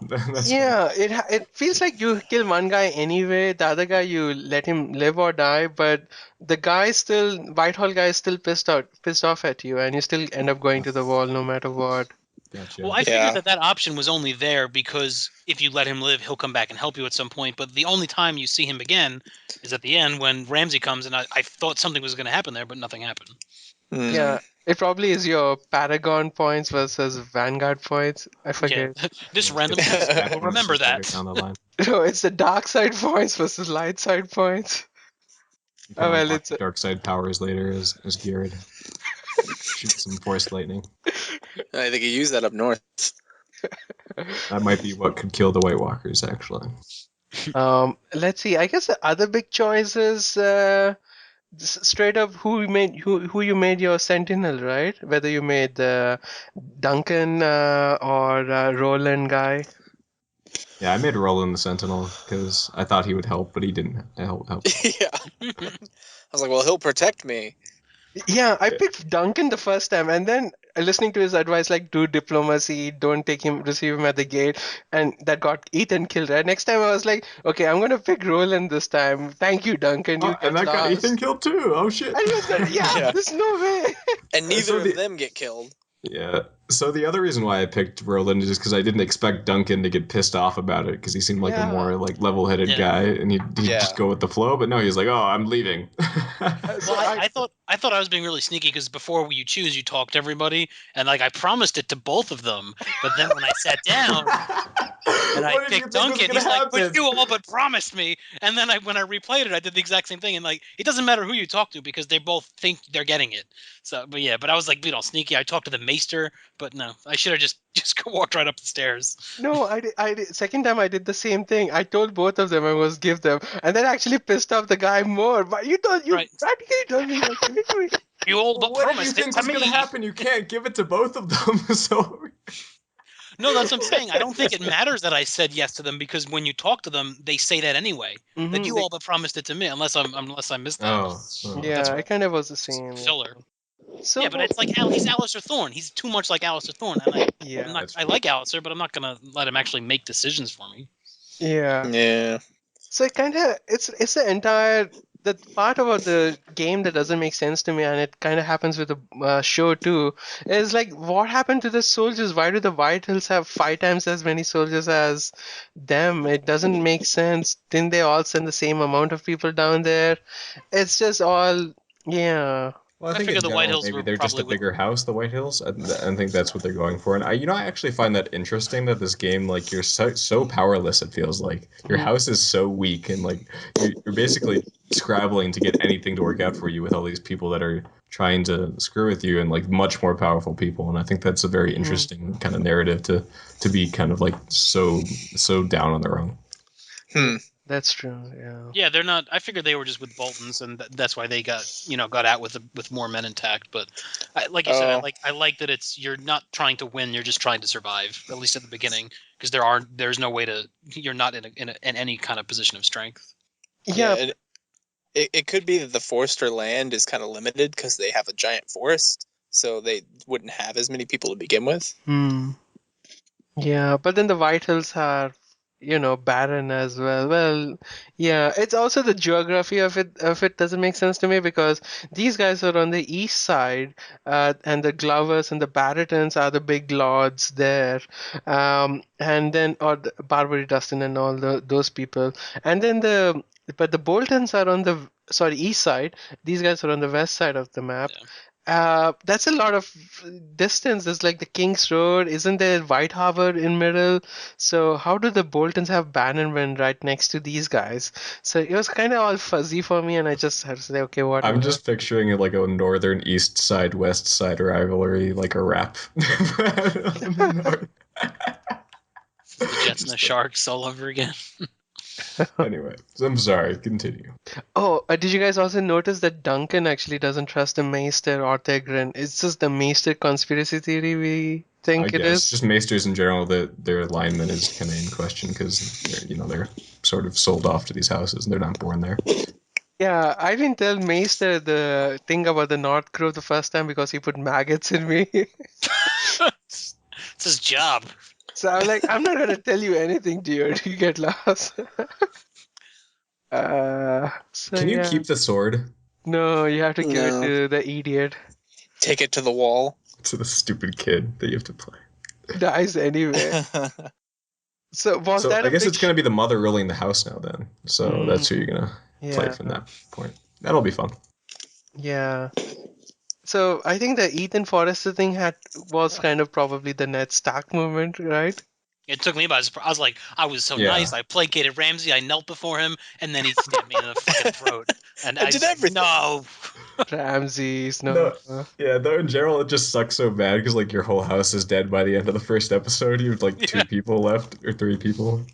Yeah, it feels like you kill one guy anyway. The other guy you let him live or die, but the guy still Whitehall guy is still pissed off at you, and you still end up going to the wall no matter what.
Gotcha.
Well, I figured that option was only there because if you let him live, he'll come back and help you at some point. But the only time you see him again is at the end when Ramsay comes, and I thought something was going to happen there, but nothing happened.
Yeah, it probably is your Paragon points versus Vanguard points. I forget.
Yeah. This random will remember that.
Down the line.
No, it's the dark side points versus light side points.
You can unlock the dark side powers later as Garrett. Shoot some force lightning.
I think you use that up north.
That might be what could kill the White Walkers, actually.
Let's see. I guess the other big choice is straight up who you made your Sentinel, right? Whether you made Duncan or Roland guy.
Yeah, I made Roland the Sentinel because I thought he would help, but he didn't help.
Yeah. I was like, well, he'll protect me.
Yeah, I picked Duncan the first time, and then listening to his advice, like do diplomacy, don't receive him at the gate, and that got Ethan killed. Right? Next time I was like, okay, I'm gonna pick Roland this time. Thank you, Duncan.
And that got Ethan killed too. Oh shit!
Yeah, there's no way.
And neither of them get killed.
Yeah. So the other reason why I picked Roland is just because I didn't expect Duncan to get pissed off about it because he seemed like a more like level-headed guy and he'd just go with the flow. But no, he's like, "Oh, I'm leaving."
Well, I thought I was being really sneaky because before you choose, you talk to everybody, and like I promised it to both of them. But then when I sat down and I picked Duncan, he's like, "But you all but promised me." And then when I replayed it, I did the exact same thing. And like, it doesn't matter who you talk to because they both think they're getting it. So, but I was like, sneaky. I talked to the Maester. But no, I should have just walked right up the stairs.
No, I did. Second time I did the same thing. I told both of them I was give them, and that actually pissed off the guy more. But you practically told me like,
you all but promised it to me.
What do you think was going to happen? You can't give it to both of them. So.
No, that's what I'm saying. I don't think it matters that I said yes to them because when you talk to them, they say that anyway. That you all but promised it to me, unless I missed that.
Oh. Yeah, I kind of was the same.
Filler.
So,
yeah, but it's like he's Alistair Thorne. He's too much like Alistair Thorne. And I like Alistair, but I'm not gonna let him actually make decisions for me.
Yeah.
Yeah.
So it kind of it's the entire the part about the game that doesn't make sense to me, and it kind of happens with the show too. Is like what happened to the soldiers? Why do the White Hills have 5 times as many soldiers as them? It doesn't make sense. Didn't they all send the same amount of people down there? It's just all. Yeah.
Well, I
I
think
figure
in
the White
general,
Hills
maybe
were
they're just a
probably
bigger house, the White Hills. I think that's what they're going for. And I actually find that interesting that this game, like, you're so powerless. It feels like your house is so weak, and like you're basically scrabbling to get anything to work out for you with all these people that are trying to screw with you, and like much more powerful people. And I think that's a very interesting kind of narrative to be kind of like so down on their own.
Hmm.
That's true. Yeah.
Yeah, they're not. I figured they were just with Boltons, and that's why they got got out with more men intact. But like you said,
Oh.
I like that you're not trying to win, you're just trying to survive, at least at the beginning, because there's no way to you're not in any kind of position of strength.
Yeah.
And it could be that the Forester land is kind of limited because they have a giant forest, so they wouldn't have as many people to begin with.
Yeah, but then the White Hills are, barren as well. Well, yeah, it's also the geography of it doesn't make sense to me because these guys are on the east side, and the Glovers and the Barretons are the big lords there, and then or the Barbary Dustin and all those people, and then but the Boltons are on the east side. These guys are on the west side of the map.
Yeah.
That's a lot of distance. There's like the King's Road. Isn't there White Harbor in middle? So how do the Boltons have Bannerman right next to these guys? So it was kind of all fuzzy for me, and I just had to say, okay, whatever.
I'm just picturing it like a northern east side west side rivalry, like a rap.
The Jets and the Sharks all over again.
Anyway, I'm sorry. Continue.
Oh, did you guys also notice that Duncan actually doesn't trust the Maester or Tegrin? It's just the Maester conspiracy theory we
I
think it
guess
is.
just Maesters in general, their alignment is kind of in question because they're sort of sold off to these houses and they're not born there.
Yeah, I didn't tell Maester the thing about the North Crow the first time because he put maggots in me.
It's his job.
So I'm like, I'm not gonna tell you anything, dear. You get lost. So
Can you
yeah.
keep the sword?
No, you have to give it
No.
to the idiot.
Take it to the wall.
To the stupid kid that you have to play.
Dies anyway. So was
So
that
I
a
guess
big
it's gonna be the mother ruling the house now then. So that's who you're gonna play
Yeah.
from that point. That'll be fun.
Yeah. So I think the Ethan Forrester thing was kind of probably the Ned Stark moment, right?
It took me by surprise. I was so
Yeah.
nice. I placated Ramsay. I knelt before him, and then he stabbed me in the fucking throat. And
I
I
did
said,
everything.
no.
Ramses, no.
No, yeah, though in general it just sucks so bad because like your whole house is dead by the end of the first episode. You have like two people left or three people.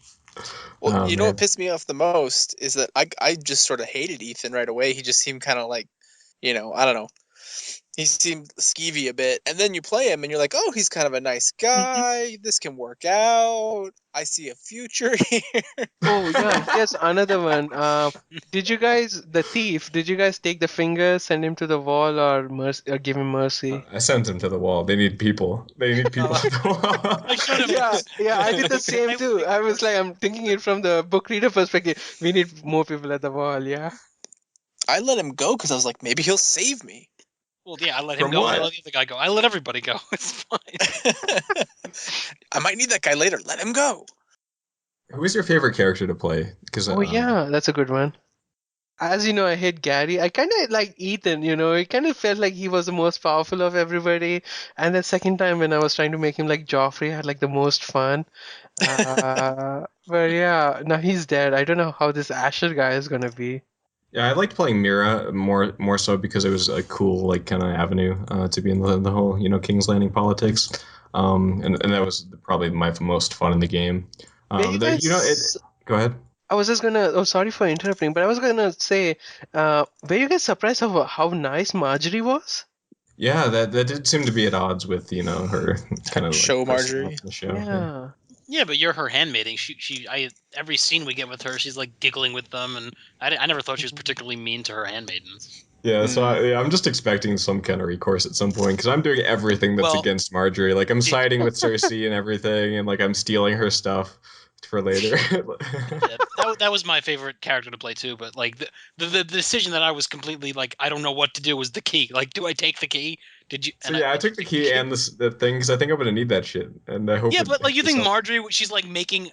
Well,
Oh,
you know what
man.
pissed me off the most is that I just sort of hated Ethan right away. He just seemed kind of like, I don't know. He seemed skeevy a bit, and then you play him, and you're like, "Oh, he's kind of a nice guy. This can work out. I see a future here."
Oh yeah, here's another one. Did you guys, the thief? Did you guys take the finger, send him to the wall, or give him mercy?
I sent him to the wall. They need people. They need people at the wall.
I showed him.
Yeah, I did the same too. I was like, I'm thinking it from the book reader perspective. We need more people at the wall. Yeah.
I let him go because I was like, maybe he'll save me.
Well, yeah, I let him
From
go.
what?
I let the other guy go. I let everybody go. It's fine.
I might need that guy later. Let him go.
Who is your favorite character to play? Because
Oh yeah, that's a good one. As you know, I hate Gary. I kind of like Ethan, It kind of felt like he was the most powerful of everybody. And the second time when I was trying to make him like Joffrey, I had like the most fun. But yeah, now he's dead. I don't know how this Asher guy is gonna be.
yeah, I liked playing Mira more so because it was a cool like kind of avenue to be in the whole King's Landing politics, and that was probably my most fun in the game. Go ahead.
I was just gonna. Oh, sorry for interrupting, but I was gonna say, were you guys surprised of how nice Marjorie was?
Yeah, that did seem to be at odds with her kind of
Show
like,
Marjorie.
the show.
Yeah.
Yeah, but you're her handmaiding. Every scene we get with her, she's like giggling with them, and I never thought she was particularly mean to her handmaidens.
Yeah, so I'm just expecting some kind of recourse at some point because I'm doing everything that's
Well,
against Marjorie. Like I'm siding with Cersei and everything, and like I'm stealing her stuff for later.
Yeah, that was my favorite character to play too. But like the decision that I was completely like I don't know what to do was the key. Like, do I take the key? Did you?
So yeah, I took the key and the thing because I think I'm gonna need that shit, and I hope.
Yeah,
it
but like you think
helps.
Marjorie, she's like making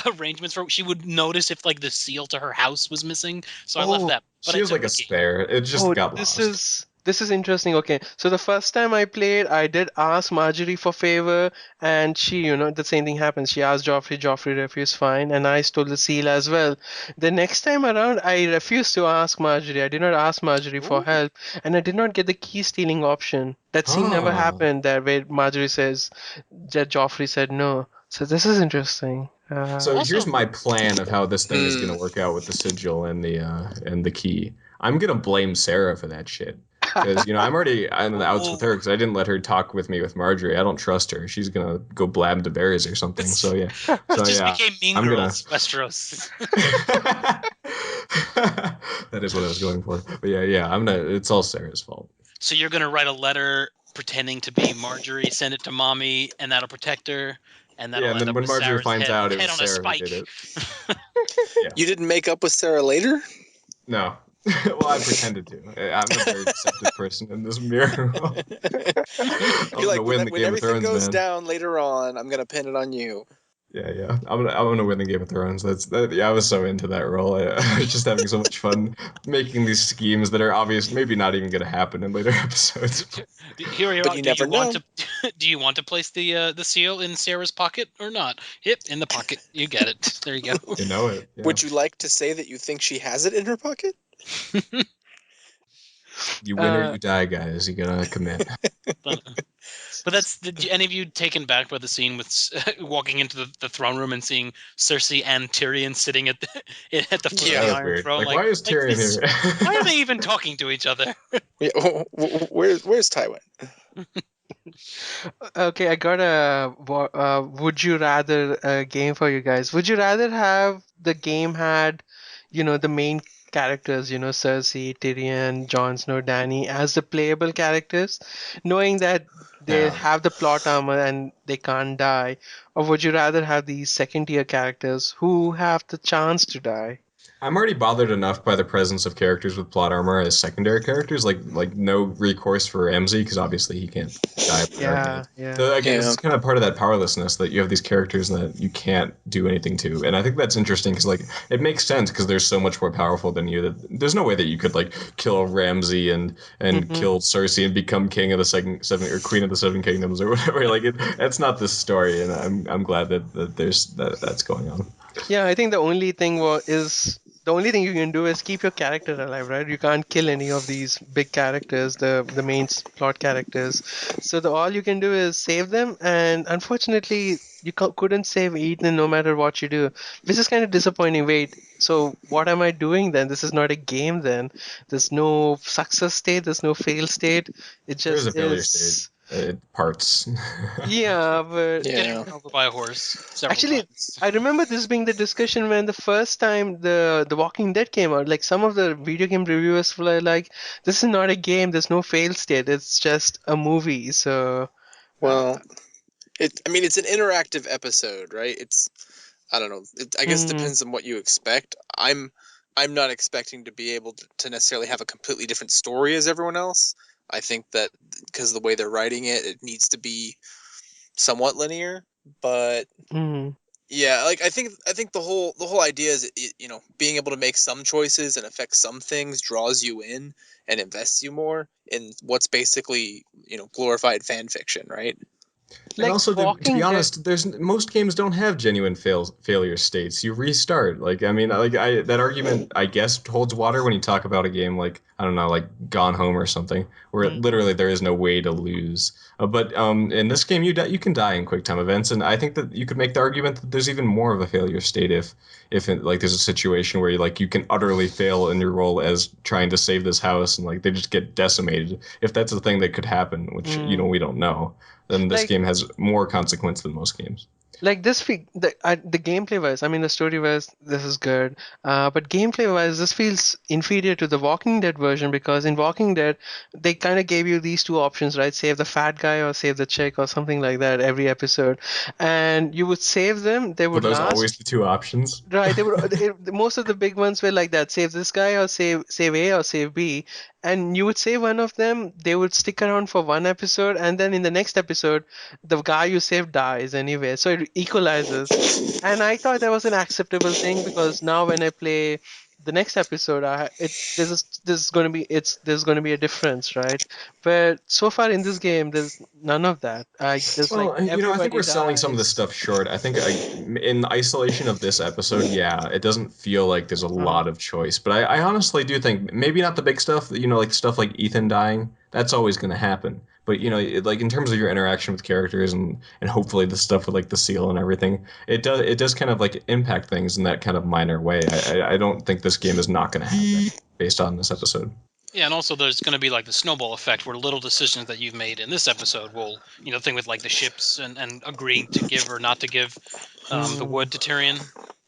arrangements for. She would notice if like the seal to her house was missing. So I left that. But
She
I
was
took
like
the
a
key.
spare. It just got
this
lost.
This is interesting. Okay, so the first time I played, I did ask Marjorie for favor, and she, the same thing happens. She asked Joffrey, Joffrey refused, fine, and I stole the seal as well. The next time around, I refused to ask Marjorie. I did not ask Marjorie for help, and I did not get the key stealing option. That scene never happened there, where Marjorie says that Joffrey said no. So this is interesting.
So
Also-
here's my plan of how this thing is going to work out with the sigil and the key. I'm going to blame Sarah for that shit. Because I'm already on the outs with her because I didn't let her talk with me with Marjorie. I don't trust her. She's gonna go blab to berries or something. So yeah,
It just became Mean
I'm
Girls, Westeros.
That is what I was going for. But yeah, it's all Sarah's fault.
So you're gonna write a letter pretending to be Marjorie, send it to Mommy, and that'll protect her. And that'll
Yeah, and
end
then
up
when
with
Marjorie
Sarah's
finds out it
head
was
on a
Sarah who
spike.
did it.
You didn't make up with Sarah later?
No. Well, I pretended to. I'm a very deceptive person in this mirror.
You're like,
win the
when
Game of
everything
Thrones,
goes
man.
down later on, I'm gonna pin it on you.
Yeah. I'm gonna win the Game of Thrones. Yeah, I was so into that role. I was just having so much fun making these schemes that are obvious, maybe not even gonna happen in later episodes.
But you never know.
Do you want to place the seal in Sarah's pocket or not? Yep, in the pocket. You get it. There you go.
You know it. Yeah.
Would you like to say that you think she has it in her pocket?
You win or you die, guys. You gotta commit.
But did any of you taken back by the scene with walking into the throne room and seeing Cersei and Tyrion sitting at the foot of the Iron
Weird.
Throne?
Why is Tyrion here?
Why are they even talking to each other?
Yeah, where's Tywin?
Okay, I got a would you rather game for you guys. Would you rather have the game had, the main characters, Cersei, Tyrion, Jon Snow, Dany as the playable characters, knowing that they
Yeah.
have the plot armor and they can't die, or would you rather have these second tier characters who have the chance to die?
I'm already bothered enough by the presence of characters with plot armor as secondary characters, like no recourse for Ramsay because obviously he can't die.
Yeah.
So again, this is kind of part of that powerlessness that you have these characters that you can't do anything to, and I think that's interesting because it makes sense because they're so much more powerful than you. That there's no way that you could kill Ramsay and kill Cersei and become king of the seven or queen of the seven kingdoms or whatever. That's not the story, and I'm glad that there's that's going on.
Yeah, I think the only thing the only thing you can do is keep your character alive, right? You can't kill any of these big characters, the main plot characters. So all you can do is save them, and unfortunately, you couldn't save Eden no matter what you do, which is kind of disappointing. Wait, so what am I doing then? This is not a game then. There's no success state. There's no fail state. It
There's
just
a failure
is.
state. Parts.
Yeah, but
Getting run over by a horse.
Actually,
Times.
I remember this being the discussion when the first time the Walking Dead came out. Like some of the video game reviewers were like, "This is not a game. There's no fail state. It's just a movie." So,
Well, it's an interactive episode, right? I don't know. I guess it depends on what you expect. I'm not expecting to be able to necessarily have a completely different story as everyone else. I think that because of the way they're writing it, it needs to be somewhat linear. But yeah, I think the whole idea is being able to make some choices and affect some things draws you in and invests you more in what's basically glorified fan fiction, right?
And also, to be honest, most games don't have genuine failure states. You restart. That argument, I guess, holds water when you talk about a game like, I don't know, like Gone Home or something, where literally there is no way to lose. But in this game, you can die in quick time events, and I think that you could make the argument that there's even more of a failure state if there's a situation where you can utterly fail in your role as trying to save this house and they just get decimated. If that's a thing that could happen, which we don't know, then this game has more consequence than most games.
Like the gameplay wise, I mean the story wise, this is good. But gameplay wise, this feels inferior to the Walking Dead version because in Walking Dead, they kind of gave you these two options, right? Save the fat guy or save the chick or something like that every episode, and you would save them. They would
Were those
last.
always the two options?
Right. Most of the big ones were like that. Save this guy or save A or save B. And you would save one of them, they would stick around for one episode, and then in the next episode, the guy you saved dies anyway. So it equalizes. And I thought that was an acceptable thing because now when I play the next episode, there's going to be a difference, right? But so far in this game, there's none of that. There's like
Well, I think
everybody
we're selling some of this
dies.
stuff short. I think in isolation of this episode, yeah, it doesn't feel like there's a lot of choice. But I honestly do think maybe not the big stuff, like stuff like Ethan dying, that's always going to happen. But, like in terms of your interaction with characters and hopefully the stuff with like the seal and everything, it does kind of like impact things in that kind of minor way. I don't think this game is not going to have that based on this episode.
Yeah, and also there's going to be like the snowball effect where little decisions that you've made in this episode will, the thing with like the ships and agreeing to give or not to give the wood to Tyrion,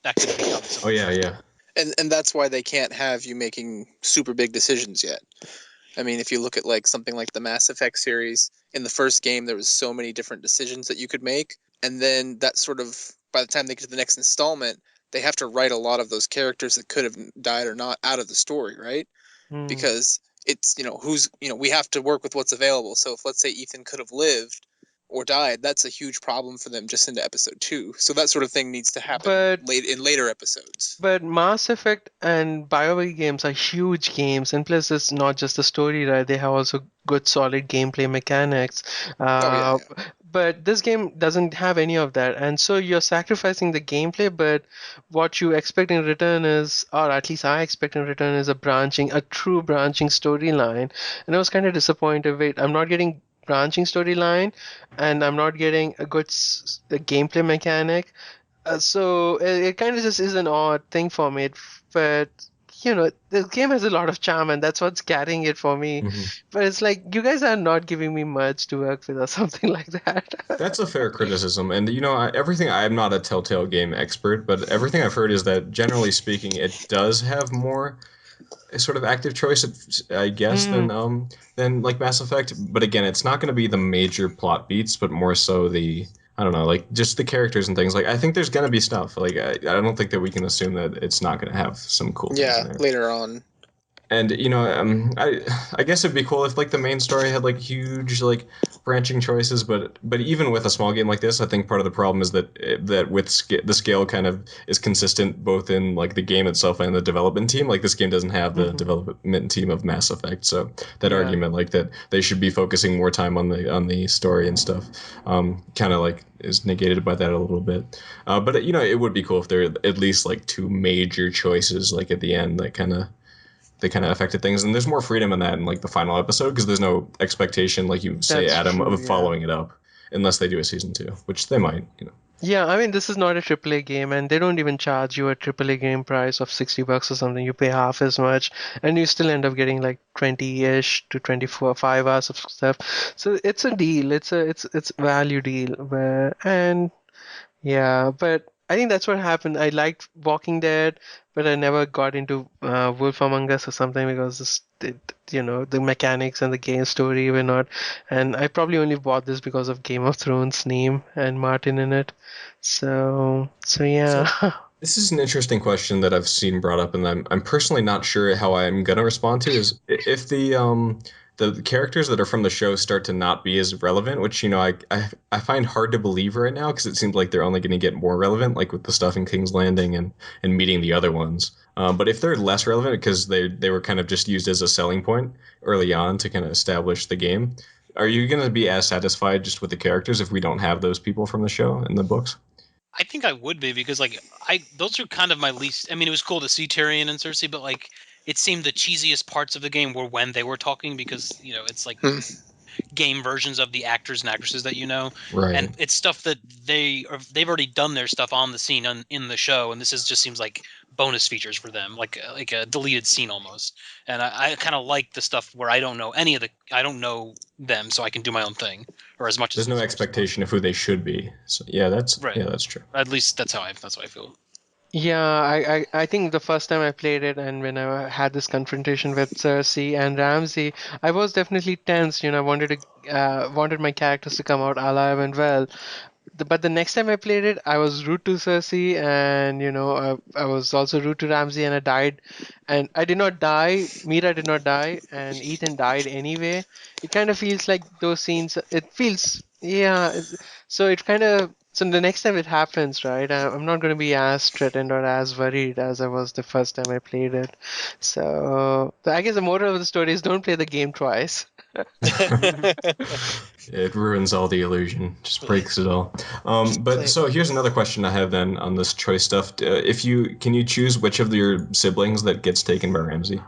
that could become something.
Oh yeah, yeah.
And that's why they can't have you making super big decisions yet. I mean, if you look at like something like the Mass Effect series, in the first game there was so many different decisions that you could make, and then that sort of, by the time they get to the next installment, they have to write a lot of those characters that could have died or not out of the story, right? Because it's, we have to work with what's available. So if, let's say, Ethan could have lived or died, that's a huge problem for them just into episode 2. So that sort of thing needs to happen in later episodes.
But Mass Effect and BioWare games are huge games, and plus it's not just the story, right? They have also good solid gameplay mechanics.
Yeah.
But this game doesn't have any of that, and so you're sacrificing the gameplay, but what you expect in return is, or at least I expect in return, is a true branching storyline. And I was kind of disappointed. Wait, I'm not getting branching storyline, and I'm not getting a good gameplay mechanic. So it kind of just is an odd thing for me, but the game has a lot of charm, and that's what's carrying it for me. But it's like you guys are not giving me much to work with or something like that.
That's a fair criticism, and everything. I'm not a Telltale game expert, but everything I've heard is that generally speaking, it does have more sort of active choice, I guess, than like Mass Effect. But again, it's not going to be the major plot beats, but more so the, I don't know, like just the characters and things. Like I think there's going to be stuff. Like I don't think that we can assume that it's not going to have some cool things in there.
Later on.
And I guess it'd be cool if like the main story had like huge like branching choices, but even with a small game like this, I think part of the problem is that the scale kind of is consistent both in like the game itself and the development team. Like this game doesn't have the development team of Mass Effect, so that argument like that they should be focusing more time on the story and stuff, kind of like is negated by that a little bit. But it would be cool if there are at least like two major choices like at the end that they kind of affected things, and there's more freedom in that in like the final episode because there's no expectation, like you say, Adam, of following it up, unless they do a season 2, which they might.
Yeah, I mean this is not a AAA game, and they don't even charge you a AAA game price of $60 or something. You pay half as much, and you still end up getting like 20-ish to 24, 5 hours of stuff. So it's a deal. It's a value deal. But I think that's what happened. I liked Walking Dead, but I never got into Wolf Among Us or something because the mechanics and the game story were not. And I probably only bought this because of Game of Thrones name and Martin in it. So yeah.
So, this is an interesting question that I've seen brought up, and I'm personally not sure how I'm gonna respond to. Is if the characters that are from the show start to not be as relevant, which I find hard to believe right now because it seems like they're only going to get more relevant, like with the stuff in King's Landing and meeting the other ones. But if they're less relevant because they were kind of just used as a selling point early on to kind of establish the game, are you going to be as satisfied just with the characters if we don't have those people from the show in the books?
I think I would be because those are kind of my least. I mean, it was cool to see Tyrion and Cersei, but like it seemed the cheesiest parts of the game were when they were talking because it's like game versions of the actors and actresses that
right?
And it's stuff that they've already done their stuff on the scene in the show, and this just seems like bonus features for them, like a deleted scene almost. And I kind of like the stuff where I don't know them, so I can do my own thing, or as much.
There's no expectation of who they should be. So that's
right.
Yeah, that's true.
At least that's how I feel.
Yeah, I think the first time I played it and when I had this confrontation with Cersei and Ramsay, I was definitely tense. I wanted my characters to come out alive and well. But the next time I played it, I was rude to Cersei, and I was also rude to Ramsay, and I died. And I did not die. Mira did not die, and Ethan died anyway. It kind of feels like those scenes. It feels, yeah. So it kind of So the next time it happens, right, I'm not going to be as threatened or as worried as I was the first time I played it. So I guess the moral of the story is don't play the game twice.
It ruins all the illusion, just breaks it all. But so here's another question I have then on this choice stuff. Can you choose which of your siblings that gets taken by Ramsay?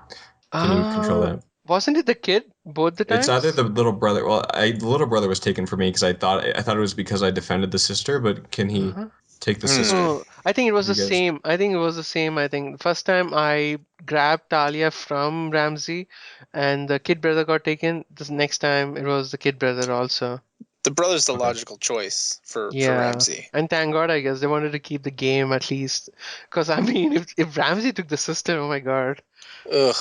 Can you control that?
Wasn't it the kid both the times?
It's either the little brother. Well, the little brother was taken for me because I thought it was because I defended the sister. But can he take the sister?
No, I think it was
You
the
guys-
same. I think it was the same. I think the first time I grabbed Talia from Ramsey, and the kid brother got taken. The next time it was the kid brother also.
The brother's the logical choice for Ramsey.
And thank God, I guess they wanted to keep the game at least. Because I mean, if Ramsey took the sister, oh my God.
Ugh.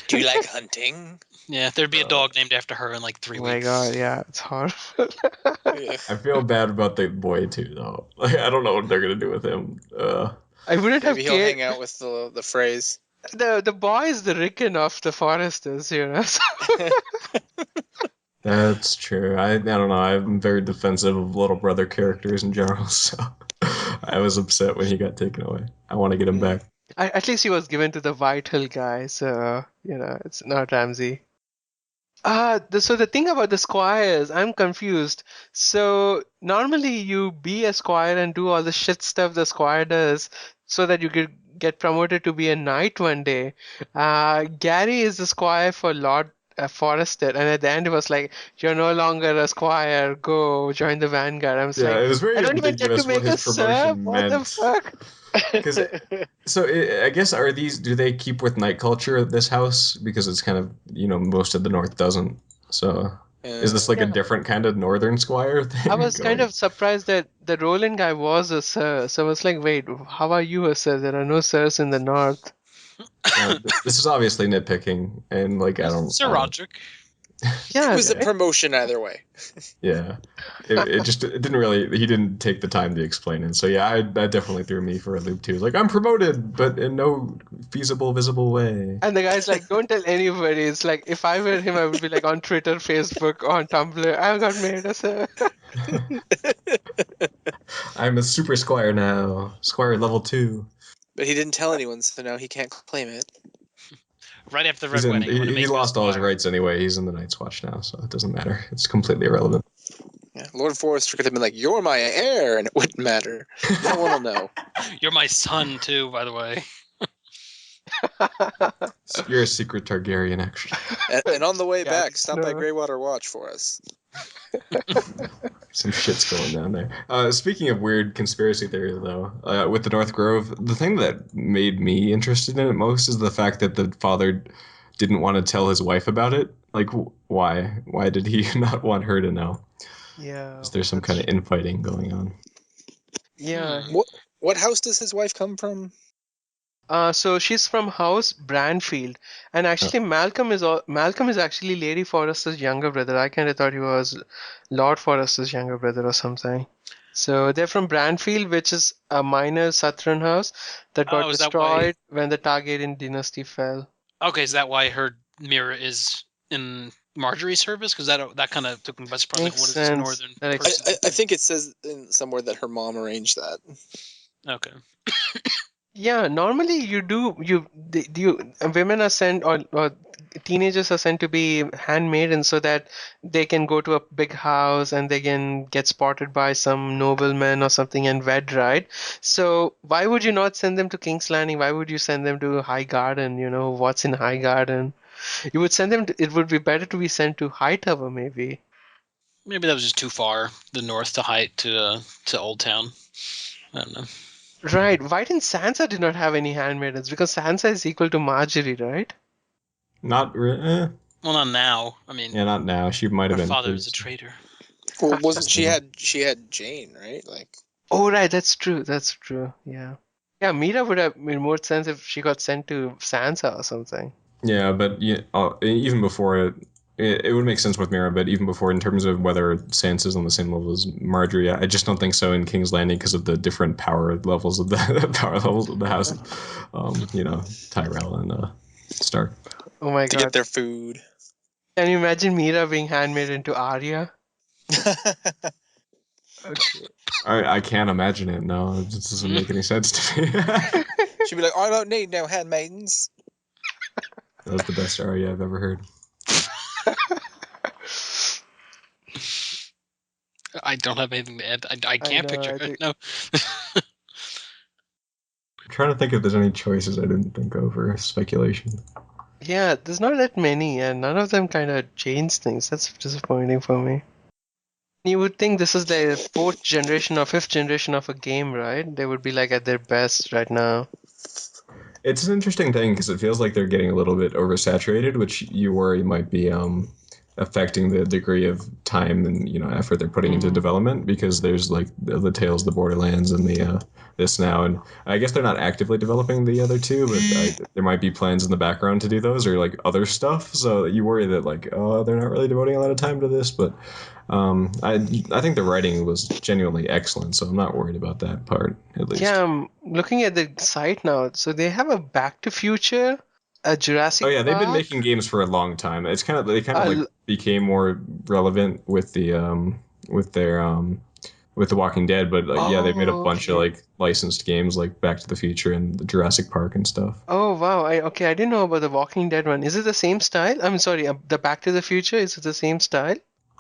Do you like hunting?
Yeah, there'd be a dog named after her in like 3 weeks.
Oh my God, yeah, it's horrible.
I feel bad about the boy too, though. Like, I don't know what they're gonna do with him.
I wouldn't have
Maybe he'll hang out with the phrase.
The boy is the Rickon of the Foresters, you know.
That's true. I don't know. I'm very defensive of little brother characters in general, so I was upset when he got taken away. I want to get him back.
At least he was given to the Whitehill guy, so it's not Ramsey. So the thing about the squires, I'm confused. So normally you be a squire and do all the shit stuff the squire does, so that you could get promoted to be a knight one day. Gary is the squire for Lord Forrester, and at the end it was like, "You're no longer a squire. Go join the vanguard." I was like,
it was very
I don't even get to
ambiguous what
make a
his promotion
serve. What the
meant.
fuck?
I guess do they keep with knight culture at this house? Because it's kind of, most of the North doesn't. So is this like a different kind of northern squire thing?
I was kind of surprised that the Roland guy was a sir. So I was like, wait, how are you a sir? There are no sirs in the North.
This is obviously nitpicking, and like I don't.
Sir Roderick.
Yeah,
it was a promotion either way.
Yeah, it didn't really. He didn't take the time to explain it. So yeah, that definitely threw me for a loop too. Like, I'm promoted, but in no feasible, visible way.
And the guy's like, don't tell anybody. It's like, if I were him, I would be like on Twitter, Facebook, on Tumblr. I got made a sir.
I'm a super squire now, squire level 2.
But he didn't tell anyone, so now he can't claim it.
Right after the Red Wedding.
He lost all his rights anyway. He's in the Night's Watch now, so it doesn't matter. It's completely irrelevant.
Yeah, Lord Forrester could have been like, "You're my heir," and it wouldn't matter. No one will know.
You're my son too, by the way.
You're a secret Targaryen, actually.
And on the way back, stop by Greywater Watch for us.
Some shit's going down there. Speaking of weird conspiracy theories, though, with the North Grove, the thing that made me interested in it most is the fact that the father didn't want to tell his wife about it. Like, why? Why did he not want her to know?
Yeah.
Is there some kind of infighting going on?
Yeah.
What house does his wife come from?
So she's from House Brandfield, and actually Malcolm is actually Lady Forrester's younger brother. I kind of thought he was Lord Forrester's younger brother or something. So they're from Brandfield, which is a minor Southern house that got destroyed when the Targaryen dynasty fell.
Okay, is that why her mirror is in Marjorie's service? Because that kind of took me by surprise. Like, what is this northern person?
I think it says somewhere that her mom arranged that.
Okay.
Yeah, normally women are sent or teenagers are sent to be handmaidens so that they can go to a big house and they can get spotted by some nobleman or something and wed, right? So why would you not send them to King's Landing? Why would you send them to High Garden? What's in High Garden? You would send them it would be better to be sent to Hightower, maybe.
Maybe that was just too far, the north to Old Town. I don't know.
Right. Why didn't Sansa did not have any handmaidens? Because Sansa is equal to Marjorie, right?
Not really.
Well, not now. I mean,
yeah, not now. She might have been.
Her father was a traitor.
Well, wasn't she had Jane, right? Like.
Oh, right. That's true. That's true. Yeah. Yeah, Mira would have made more sense if she got sent to Sansa or something.
Yeah, but even before it would make sense with Mira, but even before, in terms of whether Sansa's on the same level as Marjorie, I just don't think so in King's Landing because of the different power levels of the house. Tyrell and Stark.
Oh my god!
To get their food.
Can you imagine Mira being handmaiden to Arya? Okay.
I can't imagine it. No, it just doesn't make any sense to me. That
She'd be like, I don't need no handmaidens.
was the best aria I've ever heard.
I don't have anything to add. I can't
know,
picture
I
it.
think-
No.
I'm trying to think if there's any choices I didn't think of or speculation.
Yeah, there's not that many, and none of them kind of change things. That's disappointing for me. You would think this is the fourth generation or fifth generation of a game, right? They would be like at their best right now.
It's an interesting thing because it feels like they're getting a little bit oversaturated, which you worry might be affecting the degree of time and effort they're putting into development. Because there's like the Tales, the Borderlands, and the this now, and I guess they're not actively developing the other two, but there might be plans in the background to do those or like other stuff. So you worry that like they're not really devoting a lot of time to this, but I think the writing was genuinely excellent, so I'm not worried about that part at least.
Yeah, I'm looking at the site now. So they have a Back to Future, a Jurassic
Oh yeah, they've been
Park.
making games for a long time. It's kind of they kind of
Uh,
like became more relevant with the with their with the Walking Dead, but yeah, they've made a bunch of
okay.
like licensed games like Back to the Future and the Jurassic Park and stuff.
Oh wow, I didn't know about the Walking Dead one. Is it the same style? I'm sorry, the Back to the Future, is it the same style?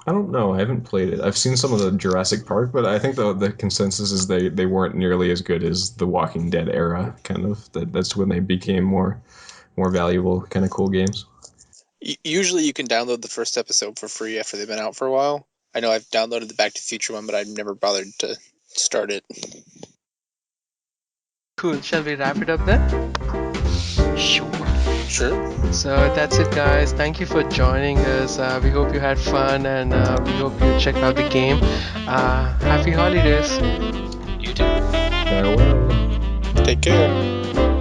I don't know. I haven't played it. I've seen some of the Jurassic Park, but I think the consensus is they weren't nearly as good as the Walking Dead era. Kind of that's when they became more valuable, kind of cool games.
Usually you can download the first episode for free after they've been out for a while. I know I've downloaded the Back to the Future one, but I've never bothered to start it.
Cool. Shall we wrap it up then?
Sure.
Sure.
So that's it, guys. Thank you for joining us. We hope you had fun, and we hope you check out the game. Happy holidays.
You too.
Farewell.
Take care.